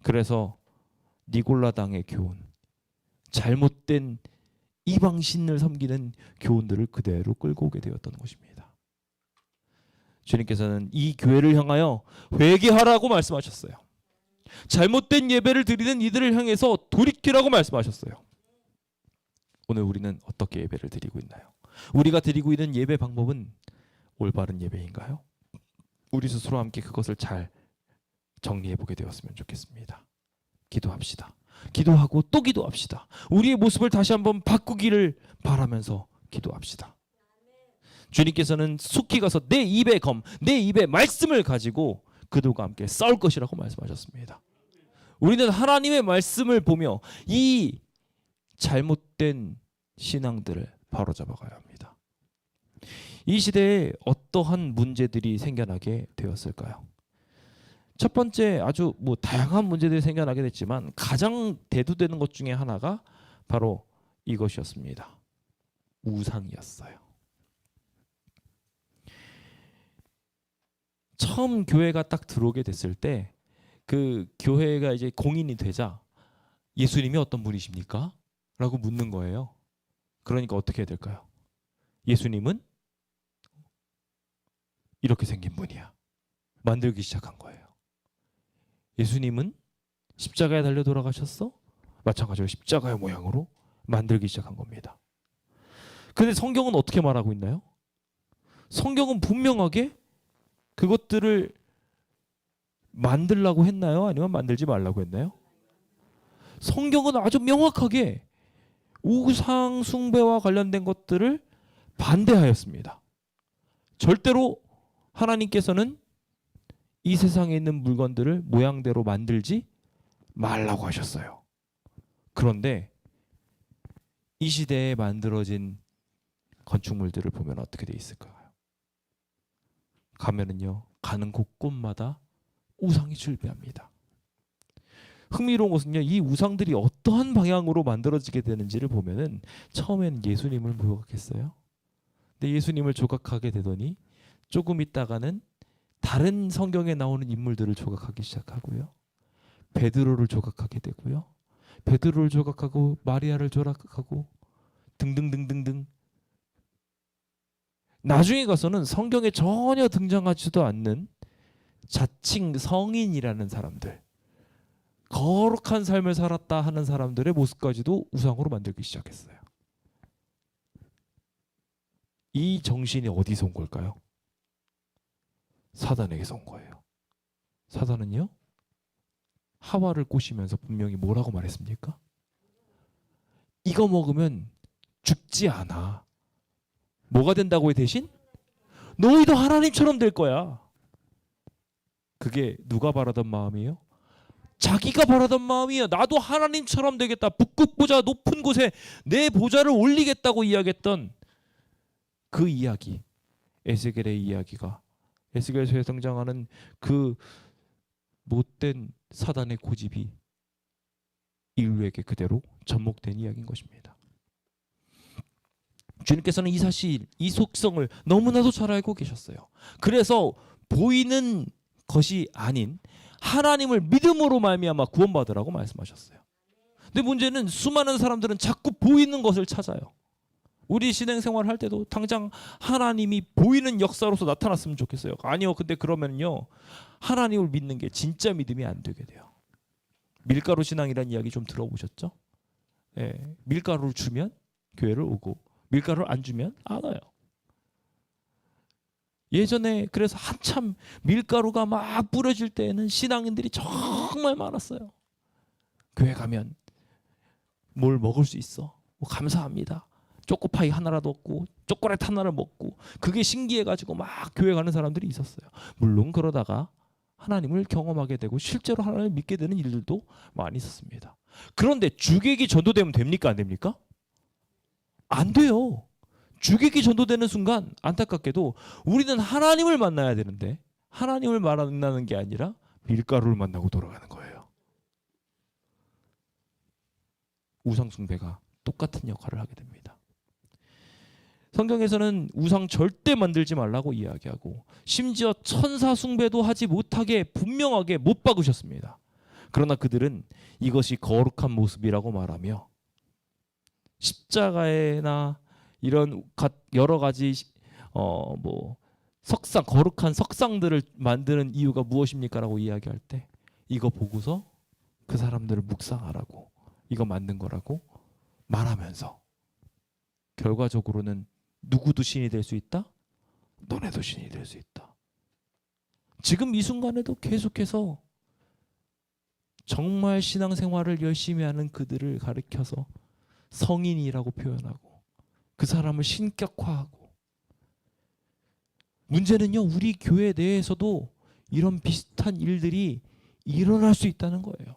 그래서 니골라당의 교훈, 잘못된 이방신을 섬기는 교훈들을 그대로 끌고 오게 되었던 것입니다. 주님께서는 이 교회를 향하여 회개하라고 말씀하셨어요. 잘못된 예배를 드리는 이들을 향해서 돌이키라고 말씀하셨어요. 오늘 우리는 어떻게 예배를 드리고 있나요? 우리가 드리고 있는 예배 방법은 올바른 예배인가요? 우리 스스로 함께 그것을 잘 정리해 보게 되었으면 좋겠습니다. 기도합시다. 기도하고 또 기도합시다. 우리의 모습을 다시 한번 바꾸기를 바라면서 기도합시다. 주님께서는 속히 가서 내 입의 검, 내 입의 말씀을 가지고 그들과 함께 싸울 것이라고 말씀하셨습니다. 우리는 하나님의 말씀을 보며 이 잘못된 신앙들을 바로잡아가야 합니다. 이 시대에 어떠한 문제들이 생겨나게 되었을까요? 첫 번째, 아주 다양한 문제들이 생겨나게 됐지만 가장 대두되는 것 중에 하나가 바로 이것이었습니다. 우상이었어요. 처음 교회가 딱 들어오게 됐을 때 그 교회가 이제 공인이 되자 예수님이 어떤 분이십니까? 라고 묻는 거예요. 그러니까 어떻게 해야 될까요? 예수님은 이렇게 생긴 분이야. 만들기 시작한 거예요. 예수님은 십자가에 달려 돌아가셨어? 마찬가지로 십자가의 모양으로 만들기 시작한 겁니다. 근데 성경은 어떻게 말하고 있나요? 성경은 분명하게 그것들을 만들라고 했나요? 아니면 만들지 말라고 했나요? 성경은 아주 명확하게 우상 숭배와 관련된 것들을 반대하였습니다. 절대로 하나님께서는 이 세상에 있는 물건들을 모양대로 만들지 말라고 하셨어요. 그런데 이 시대에 만들어진 건축물들을 보면 어떻게 돼 있을까요? 가면은요, 가는 곳곳마다 우상이 출비합니다. 흥미로운 것은요, 이 우상들이 어떠한 방향으로 만들어지게 되는지를 보면은 처음엔 예수님을 모욕했어요. 근데 예수님을 조각하게 되더니 조금 있다가는 다른 성경에 나오는 인물들을 조각하기 시작하고요. 베드로를 조각하게 되고요. 베드로를 조각하고 마리아를 조각하고 등등등등등. 나중에 가서는 성경에 전혀 등장하지도 않는 자칭 성인이라는 사람들, 거룩한 삶을 살았다 하는 사람들의 모습까지도 우상으로 만들기 시작했어요. 이 정신이 어디서 온 걸까요? 사단에게서 온 거예요. 사단은요, 하와를 꼬시면서 분명히 뭐라고 말했습니까? 이거 먹으면 죽지 않아. 뭐가 된다고요 대신? 너희도 하나님처럼 될 거야. 그게 누가 바라던 마음이에요? 자기가 바라던 마음이에요. 나도 하나님처럼 되겠다. 북극보자 높은 곳에 내 보좌를 올리겠다고 이야기했던 그 이야기, 에스겔의 이야기가, 에스겔서에 등장하는 그 못된 사단의 고집이 인류에게 그대로 접목된 이야기인 것입니다. 주님께서는 이 사실, 이 속성을 너무나도 잘 알고 계셨어요. 그래서 보이는 것이 아닌 하나님을 믿음으로 말미암아 구원받으라고 말씀하셨어요. 근데 문제는 수많은 사람들은 자꾸 보이는 것을 찾아요. 우리 신앙생활 할 때도 당장 하나님이 보이는 역사로서 나타났으면 좋겠어요. 아니요. 근데 그러면요, 하나님을 믿는 게 진짜 믿음이 안 되게 돼요. 밀가루 신앙이라는 이야기 좀 들어보셨죠? 예, 밀가루를 주면 교회를 오고 밀가루를 안 주면 안 와요. 예전에 그래서 한참 밀가루가 막 뿌려질 때에는 신앙인들이 정말 많았어요. 교회 가면 뭘 먹을 수 있어. 감사합니다. 초코파이 하나라도 얻고 초콜릿 하나를 먹고, 그게 신기해가지고 막 교회 가는 사람들이 있었어요. 물론 그러다가 하나님을 경험하게 되고 실제로 하나님을 믿게 되는 일들도 많이 있었습니다. 그런데 주객이 전도되면 됩니까? 안 됩니까? 안 돼요. 주객이 전도되는 순간 안타깝게도 우리는 하나님을 만나야 되는데 하나님을 만나는 게 아니라 밀가루를 만나고 돌아가는 거예요. 우상 숭배가 똑같은 역할을 하게 됩니다. 성경에서는 우상 절대 만들지 말라고 이야기하고 심지어 천사 숭배도 하지 못하게 분명하게 못 박으셨습니다. 그러나 그들은 이것이 거룩한 모습이라고 말하며 십자가에나 이런 여러 가지 석상, 거룩한 석상들을 만드는 이유가 무엇입니까라고 이야기할 때 이거 보고서 그 사람들을 묵상하라고, 이거 만든 거라고 말하면서 결과적으로는 누구도 신이 될 수 있다? 너네도 신이 될 수 있다. 지금 이 순간에도 계속해서 정말 신앙생활을 열심히 하는 그들을 가리켜서 성인이라고 표현하고 그 사람을 신격화하고, 문제는요, 우리 교회 내에서도 이런 비슷한 일들이 일어날 수 있다는 거예요.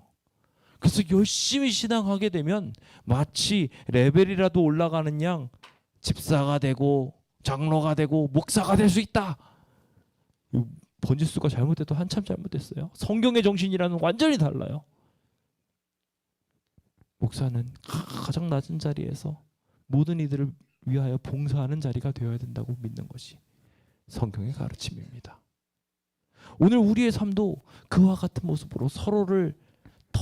그래서 열심히 신앙하게 되면 마치 레벨이라도 올라가는 양 집사가 되고 장로가 되고 목사가 될 수 있다. 번지수가 잘못돼도 한참 잘못됐어요. 성경의 정신이라는 완전히 달라요. 목사는 가장 낮은 자리에서 모든 이들을 위하여 봉사하는 자리가 되어야 된다고 믿는 것이 성경의 가르침입니다. 오늘 우리의 삶도 그와 같은 모습으로 서로를 더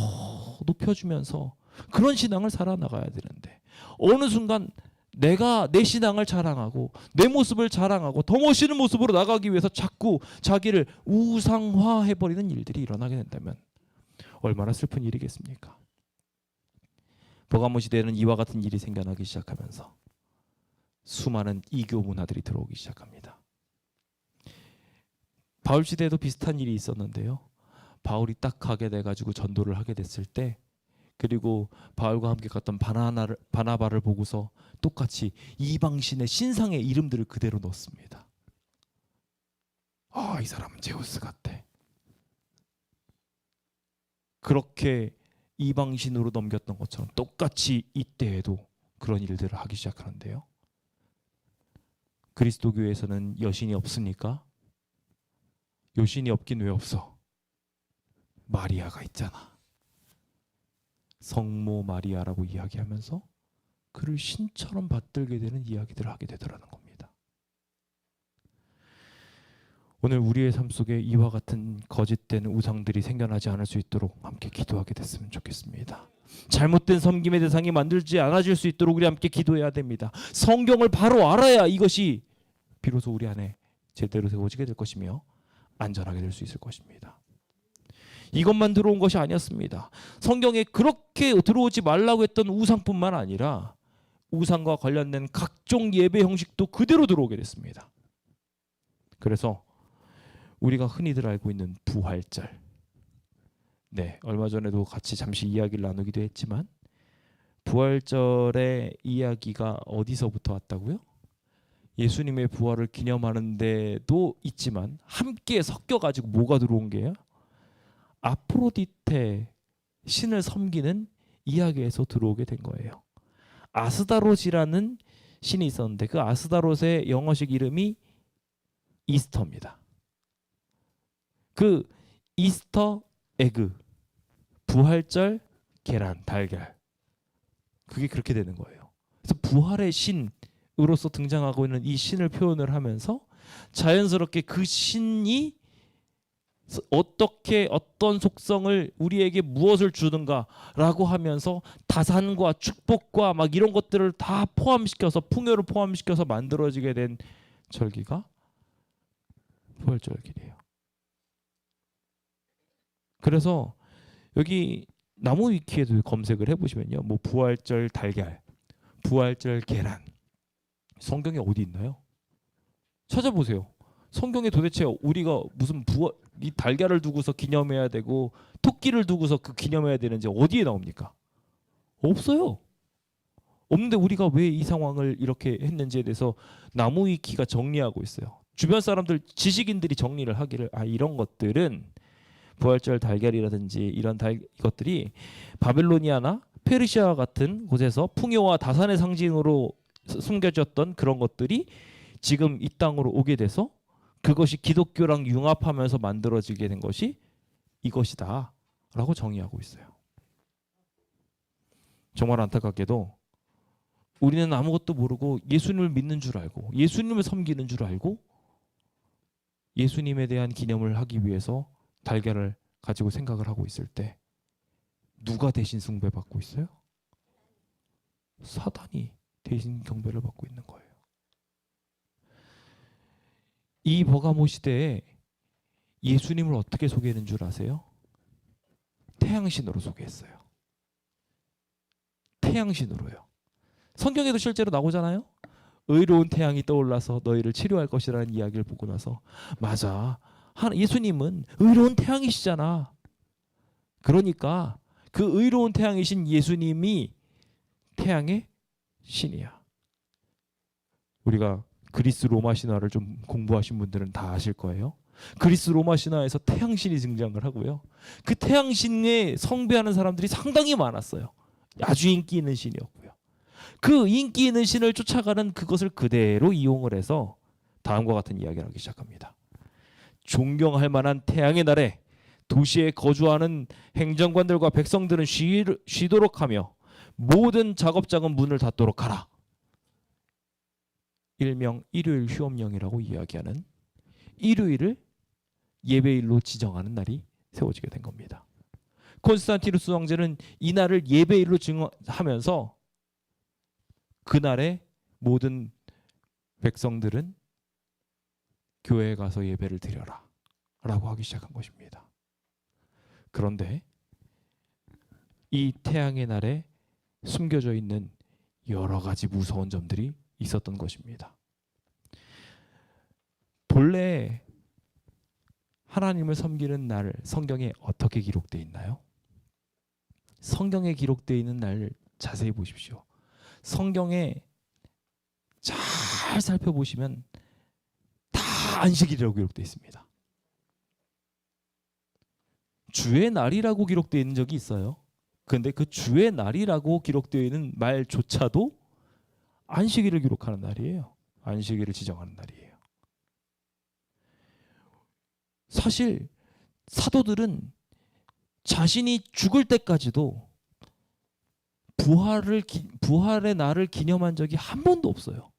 높여주면서 그런 신앙을 살아나가야 되는데, 어느 순간 내가 내 신앙을 자랑하고 내 모습을 자랑하고 더 멋있는 모습으로 나가기 위해서 자꾸 자기를 우상화해버리는 일들이 일어나게 된다면 얼마나 슬픈 일이겠습니까? 버가모 시대에는 이와 같은 일이 생겨나기 시작하면서 수많은 이교 문화들이 들어오기 시작합니다. 바울 시대에도 비슷한 일이 있었는데요. 바울이 딱 가게 돼가지고 전도를 하게 됐을 때, 그리고 바울과 함께 갔던 바나바를 보고서 똑같이 이방신의 신상의 이름들을 그대로 넣습니다. 이 사람은 제우스 같아. 그렇게 이방신으로 넘겼던 것처럼 똑같이 이때에도 그런 일들을 하기 시작하는데요. 그리스도교에서는 여신이 없습니까? 여신이 없긴 왜 없어? 마리아가 있잖아. 성모 마리아라고 이야기하면서 그를 신처럼 받들게 되는 이야기들을 하게 되더라는 겁니다. 오늘 우리의 삶 속에 이와 같은 거짓된 우상들이 생겨나지 않을 수 있도록 함께 기도하게 됐으면 좋겠습니다. 잘못된 섬김의 대상이 만들지 않아질 수 있도록 우리 함께 기도해야 됩니다. 성경을 바로 알아야 이것이 비로소 우리 안에 제대로 세워지게 될 것이며 안전하게 될 수 있을 것입니다. 이것만 들어온 것이 아니었습니다. 성경에 그렇게 들어오지 말라고 했던 우상뿐만 아니라 우상과 관련된 각종 예배 형식도 그대로 들어오게 됐습니다. 그래서 우리가 흔히들 알고 있는 부활절, 얼마 전에도 같이 잠시 이야기를 나누기도 했지만, 부활절의 이야기가 어디서부터 왔다고요? 예수님의 부활을 기념하는 데도 있지만 함께 섞여가지고 뭐가 들어온 게요? 아프로디테, 신을 섬기는 이야기에서 들어오게 된 거예요. 아스다롯이라는 신이 있었는데 그 아스다롯의 영어식 이름이 이스터입니다. 그 이스터 에그, 부활절 계란, 달걀, 그게 그렇게 되는 거예요. 그래서 부활의 신으로서 등장하고 있는 이 신을 표현을 하면서 자연스럽게 그 신이 어떻게 어떤 속성을 우리에게 무엇을 주는가라고 하면서 다산과 축복과 막 이런 것들을 다 포함시켜서, 풍요를 포함시켜서 만들어지게 된 절기가 부활절기예요. 그래서 여기 나무 위키에도 검색을 해보시면요, 뭐 부활절 달걀, 부활절 계란, 성경에 어디 있나요? 찾아보세요. 성경에 도대체 우리가 무슨 이 달걀을 두고서 기념해야 되고 토끼를 두고서 그 기념해야 되는지 어디에 나옵니까? 없어요. 없는데 우리가 왜 이 상황을 이렇게 했는지에 대해서 나무 위키가 정리하고 있어요. 주변 사람들, 지식인들이 정리를 하기를, 이런 것들은 부활절 달걀이라든지 이런 이것들이 바벨로니아나 페르시아 같은 곳에서 풍요와 다산의 상징으로 숨겨졌던 그런 것들이 지금 이 땅으로 오게 돼서 그것이 기독교랑 융합하면서 만들어지게 된 것이 이것이다 라고 정의하고 있어요. 정말 안타깝게도 우리는 아무것도 모르고 예수님을 믿는 줄 알고 예수님을 섬기는 줄 알고 예수님에 대한 기념을 하기 위해서 달걀을 가지고 생각을 하고 있을 때 누가 대신 숭배받고 있어요? 사단이 대신 경배를 받고 있는 거예요. 이 버가모 시대에 예수님을 어떻게 소개하는 줄 아세요? 태양신으로 소개했어요. 태양신으로요. 성경에도 실제로 나오잖아요. 의로운 태양이 떠올라서 너희를 치료할 것이라는 이야기를 보고 나서, 맞아, 예수님은 의로운 태양이시잖아. 그러니까 그 의로운 태양이신 예수님이 태양의 신이야. 우리가 그리스 로마 신화를 좀 공부하신 분들은 다 아실 거예요. 그리스 로마 신화에서 태양신이 등장을 하고요. 그 태양신에 숭배하는 사람들이 상당히 많았어요. 아주 인기 있는 신이었고요. 그 인기 있는 신을 쫓아가는 그것을 그대로 이용을 해서 다음과 같은 이야기를 하기 시작합니다. 존경할 만한 태양의 날에 도시에 거주하는 행정관들과 백성들은 쉬도록 하며 모든 작업장은 문을 닫도록 하라. 일명 일요일 휴업령이라고 이야기하는 일요일을 예배일로 지정하는 날이 세워지게 된 겁니다. 콘스탄티누스 황제는 이 날을 예배일로 증하면서 그날에 모든 백성들은 교회에 가서 예배를 드려라 라고 하기 시작한 것입니다. 그런데 이 태양의 날에 숨겨져 있는 여러 가지 무서운 점들이 있었던 것입니다. 본래 하나님을 섬기는 날 성경에 어떻게 기록되어 있나요? 성경에 기록되어 있는 날 자세히 보십시오. 성경에 잘 살펴보시면 다 안식일이라고 기록되어 있습니다. 주의 날이라고 기록되어 있는 적이 있어요. 그런데 그 주의 날이라고 기록되어 있는 말조차도 안식일을 기록하는 날이에요. 안식일을 지정하는 날이에요. 사실 사도들은 자신이 죽을 때까지도 부활의 날을 기념한 적이 한 번도 없어요.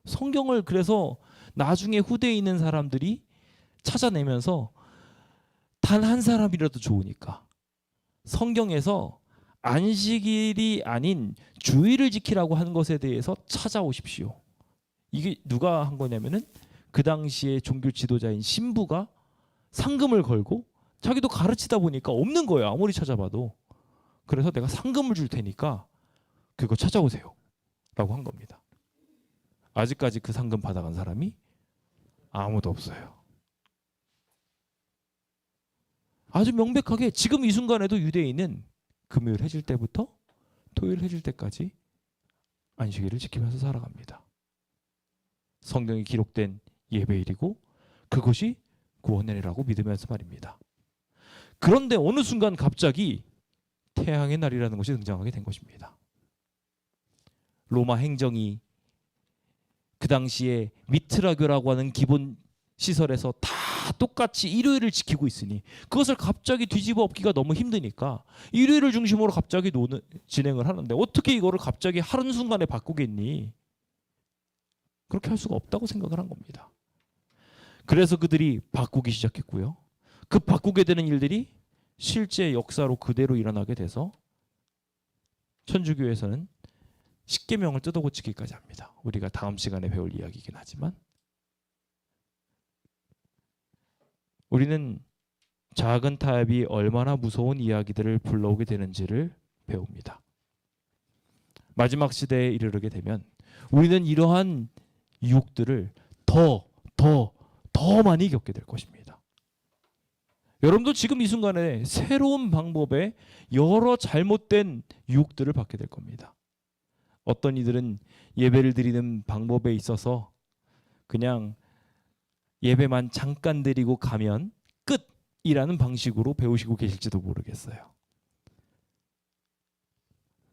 성경을 그래서 나중에 후대에 있는 사람들이 찾아내면서 단 한 사람이라도 좋으니까 성경에서 안식일이 아닌 주일을 지키라고 한 것에 대해서 찾아오십시오. 이게 누가 한 거냐면은 그 당시에 종교 지도자인 신부가 상금을 걸고 자기도 가르치다 보니까 없는 거예요. 아무리 찾아봐도. 그래서 내가 상금을 줄 테니까 그거 찾아오세요 라고 한 겁니다. 아직까지 그 상금 받아간 사람이 아무도 없어요. 아주 명백하게 지금 이 순간에도 유대인은 금요일 해질 때부터 토요일 해질 때까지 안식일을 지키면서 살아갑니다. 성경에 기록된 예배일이고 그것이 구원날이라고 믿으면서 말입니다. 그런데 어느 순간 갑자기 태양의 날이라는 것이 등장하게 된 것입니다. 로마 행정이 그 당시에 미트라교라고 하는 기본 시설에서 다 똑같이 일요일을 지키고 있으니 그것을 갑자기 뒤집어 엎기가 너무 힘드니까 일요일을 중심으로 갑자기 진행을 하는데 어떻게 이거를 갑자기 한순간에 바꾸겠니? 그렇게 할 수가 없다고 생각을 한 겁니다. 그래서 그들이 바꾸기 시작했고요. 그 바꾸게 되는 일들이 실제 역사로 그대로 일어나게 돼서 천주교에서는 십계명을 뜯어고치기까지 합니다. 우리가 다음 시간에 배울 이야기이긴 하지만 우리는 작은 타협이 얼마나 무서운 이야기들을 불러오게 되는지를 배웁니다. 마지막 시대에 이르게 되면 우리는 이러한 유혹들을 더 많이 겪게 될 것입니다. 여러분도 지금 이 순간에 새로운 방법의 여러 잘못된 유혹들을 받게 될 겁니다. 어떤 이들은 예배를 드리는 방법에 있어서 그냥 예배만 잠깐 드리고 가면 끝이라는 방식으로 배우시고 계실지도 모르겠어요.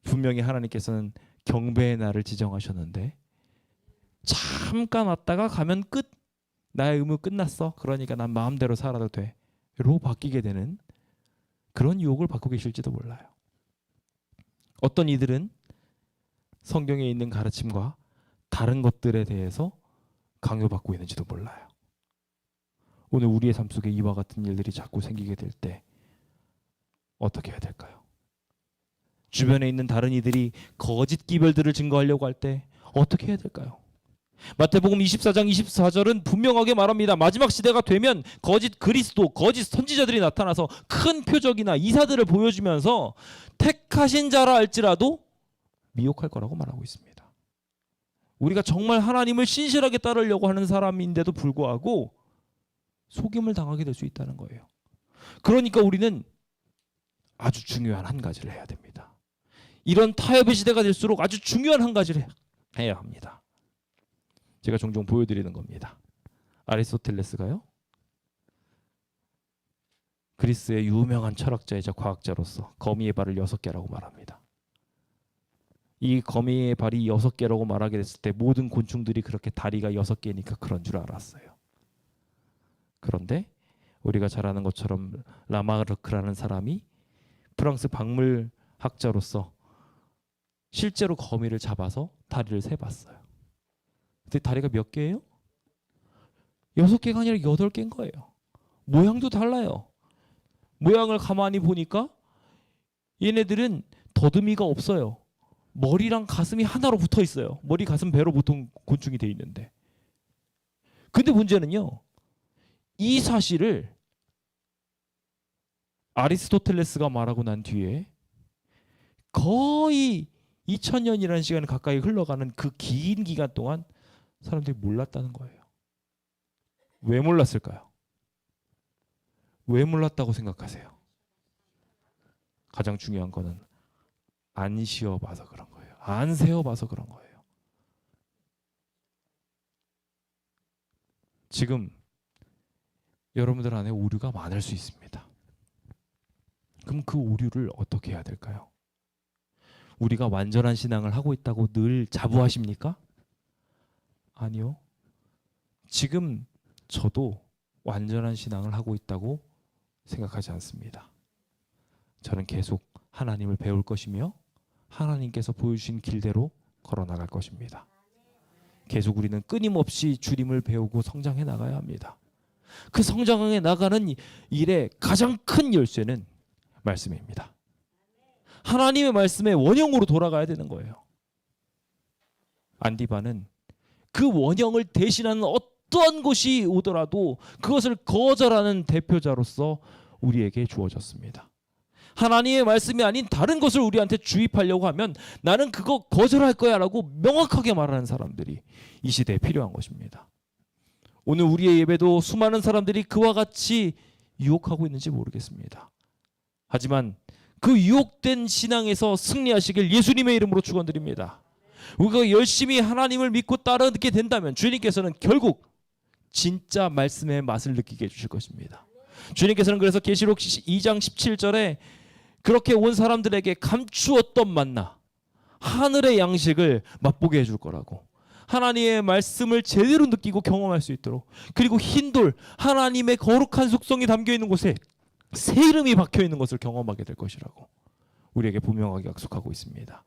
분명히 하나님께서는 경배의 날을 지정하셨는데 잠깐 왔다가 가면 끝. 나의 의무 끝났어. 그러니까 난 마음대로 살아도 돼. 로 바뀌게 되는 그런 유혹을 받고 계실지도 몰라요. 어떤 이들은 성경에 있는 가르침과 다른 것들에 대해서 강요받고 있는지도 몰라요. 오늘 우리의 삶 속에 이와 같은 일들이 자꾸 생기게 될 때 어떻게 해야 될까요? 주변에 있는 다른 이들이 거짓 기별들을 증거하려고 할 때 어떻게 해야 될까요? 마태복음 24장 24절은 분명하게 말합니다. 마지막 시대가 되면 거짓 그리스도, 거짓 선지자들이 나타나서 큰 표적이나 이사들을 보여주면서 택하신 자라 할지라도 미혹할 거라고 말하고 있습니다. 우리가 정말 하나님을 신실하게 따르려고 하는 사람인데도 불구하고 속임을 당하게 될 수 있다는 거예요. 그러니까 우리는 아주 중요한 한 가지를 해야 됩니다. 이런 타협의 시대가 될수록 아주 중요한 한 가지를 해야 합니다. 제가 종종 보여드리는 겁니다. 아리스토텔레스가요. 그리스의 유명한 철학자이자 과학자로서 거미의 발을 6개라고 말합니다. 이 거미의 발이 6개라고 말하게 됐을 때 모든 곤충들이 그렇게 다리가 6개니까 그런 줄 알았어요. 그런데 우리가 잘 아는 것처럼 라마르크라는 사람이 프랑스 박물학자로서 실제로 거미를 잡아서 다리를 세봤어요. 근데 다리가 몇 개예요? 6개가 아니라 8개인 거예요. 모양도 달라요. 모양을 가만히 보니까 얘네들은 더듬이가 없어요. 머리랑 가슴이 하나로 붙어 있어요. 머리, 가슴, 배로 보통 곤충이 돼 있는데. 근데 문제는요, 이 사실을 아리스토텔레스가 말하고 난 뒤에 거의 2000년이라는 시간이 가까이 흘러가는 그 긴 기간 동안 사람들이 몰랐다는 거예요. 왜 몰랐을까요? 왜 몰랐다고 생각하세요? 가장 중요한 거는 안 씌워봐서 그런 거예요. 안 세워봐서 그런 거예요. 지금 여러분들 안에 오류가 많을 수 있습니다. 그럼 그 오류를 어떻게 해야 될까요? 우리가 완전한 신앙을 하고 있다고 늘 자부하십니까? 아니요. 지금 저도 완전한 신앙을 하고 있다고 생각하지 않습니다. 저는 계속 하나님을 배울 것이며 하나님께서 보여주신 길대로 걸어나갈 것입니다. 계속 우리는 끊임없이 주님을 배우고 성장해 나가야 합니다. 그 성장해 나가는 일의 가장 큰 열쇠는 말씀입니다. 하나님의 말씀의 원형으로 돌아가야 되는 거예요. 안디바는 그 원형을 대신하는 어떠한 것이 오더라도 그것을 거절하는 대표자로서 우리에게 주어졌습니다. 하나님의 말씀이 아닌 다른 것을 우리한테 주입하려고 하면 나는 그거 거절할 거야 라고 명확하게 말하는 사람들이 이 시대에 필요한 것입니다. 오늘 우리의 예배도 수많은 사람들이 그와 같이 유혹하고 있는지 모르겠습니다. 하지만 그 유혹된 신앙에서 승리하시길 예수님의 이름으로 축원드립니다. 우리가 열심히 하나님을 믿고 따르게 된다면 주님께서는 결국 진짜 말씀의 맛을 느끼게 해주실 것입니다. 주님께서는 그래서 계시록 2장 17절에 그렇게 온 사람들에게 감추었던 만나, 하늘의 양식을 맛보게 해줄 거라고, 하나님의 말씀을 제대로 느끼고 경험할 수 있도록, 그리고 흰돌, 하나님의 거룩한 속성이 담겨있는 곳에 새 이름이 박혀있는 것을 경험하게 될 것이라고 우리에게 분명하게 약속하고 있습니다.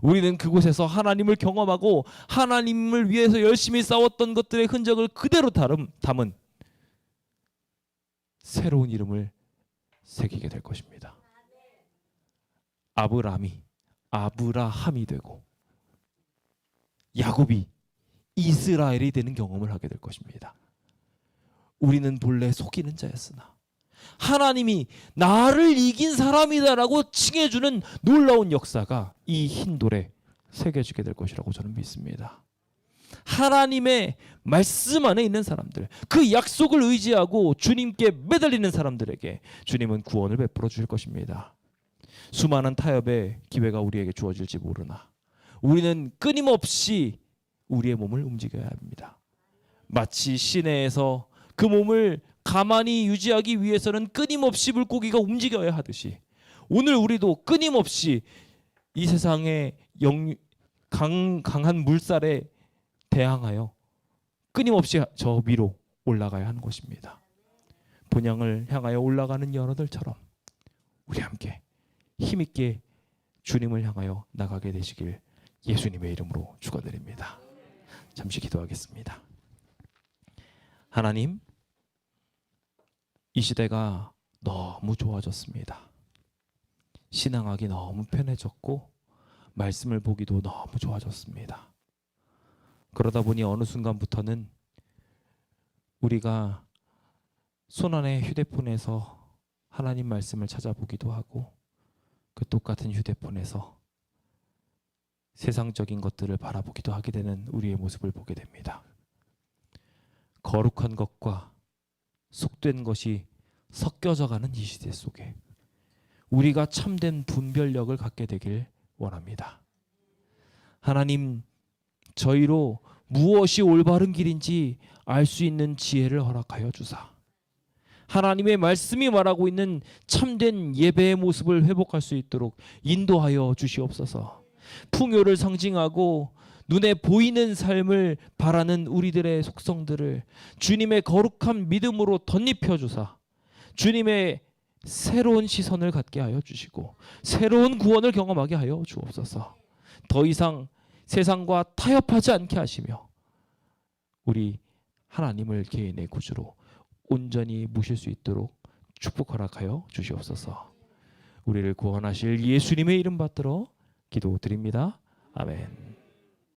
우리는 그곳에서 하나님을 경험하고 하나님을 위해서 열심히 싸웠던 것들의 흔적을 그대로 담은 새로운 이름을 새기게 될 것입니다. 아브라함이 되고 야곱이 이스라엘이 되는 경험을 하게 될 것입니다. 우리는 본래 속이는 자였으나 하나님이 나를 이긴 사람이다라고 칭해주는 놀라운 역사가 이 흰돌에 새겨지게 될 것이라고 저는 믿습니다. 하나님의 말씀 안에 있는 사람들, 그 약속을 의지하고 주님께 매달리는 사람들에게 주님은 구원을 베풀어 주실 것입니다. 수많은 타협의 기회가 우리에게 주어질지 모르나 우리는 끊임없이 우리의 몸을 움직여야 합니다. 마치 시내에서 그 몸을 가만히 유지하기 위해서는 끊임없이 물고기가 움직여야 하듯이 오늘 우리도 끊임없이 이 세상의 강한 물살에 대항하여 끊임없이 저 위로 올라가야 하는 것입니다. 본향을 향하여 올라가는 연어들처럼 우리 함께 힘있게 주님을 향하여 나가게 되시길 예수님의 이름으로 축원드립니다. 잠시 기도하겠습니다. 하나님, 이 시대가 너무 좋아졌습니다. 신앙하기 너무 편해졌고 말씀을 보기도 너무 좋아졌습니다. 그러다 보니 어느 순간부터는 우리가 손안의 휴대폰에서 하나님 말씀을 찾아보기도 하고 그 똑같은 휴대폰에서 세상적인 것들을 바라보기도 하게 되는 우리의 모습을 보게 됩니다. 거룩한 것과 속된 것이 섞여져가는 이 시대 속에 우리가 참된 분별력을 갖게 되길 원합니다. 하나님, 저희로 무엇이 올바른 길인지 알 수 있는 지혜를 허락하여 주사 하나님의 말씀이 말하고 있는 참된 예배의 모습을 회복할 수 있도록 인도하여 주시옵소서. 풍요를 상징하고 눈에 보이는 삶을 바라는 우리들의 속성들을 주님의 거룩한 믿음으로 덧입혀 주사 주님의 새로운 시선을 갖게 하여 주시고 새로운 구원을 경험하게 하여 주옵소서. 더 이상 세상과 타협하지 않게 하시며 우리 하나님을 개인의 구주로 온전히 모실 수 있도록 축복 허락하여 주시옵소서. 우리를 구원하실 예수님의 이름 받들어 기도드립니다. 아멘.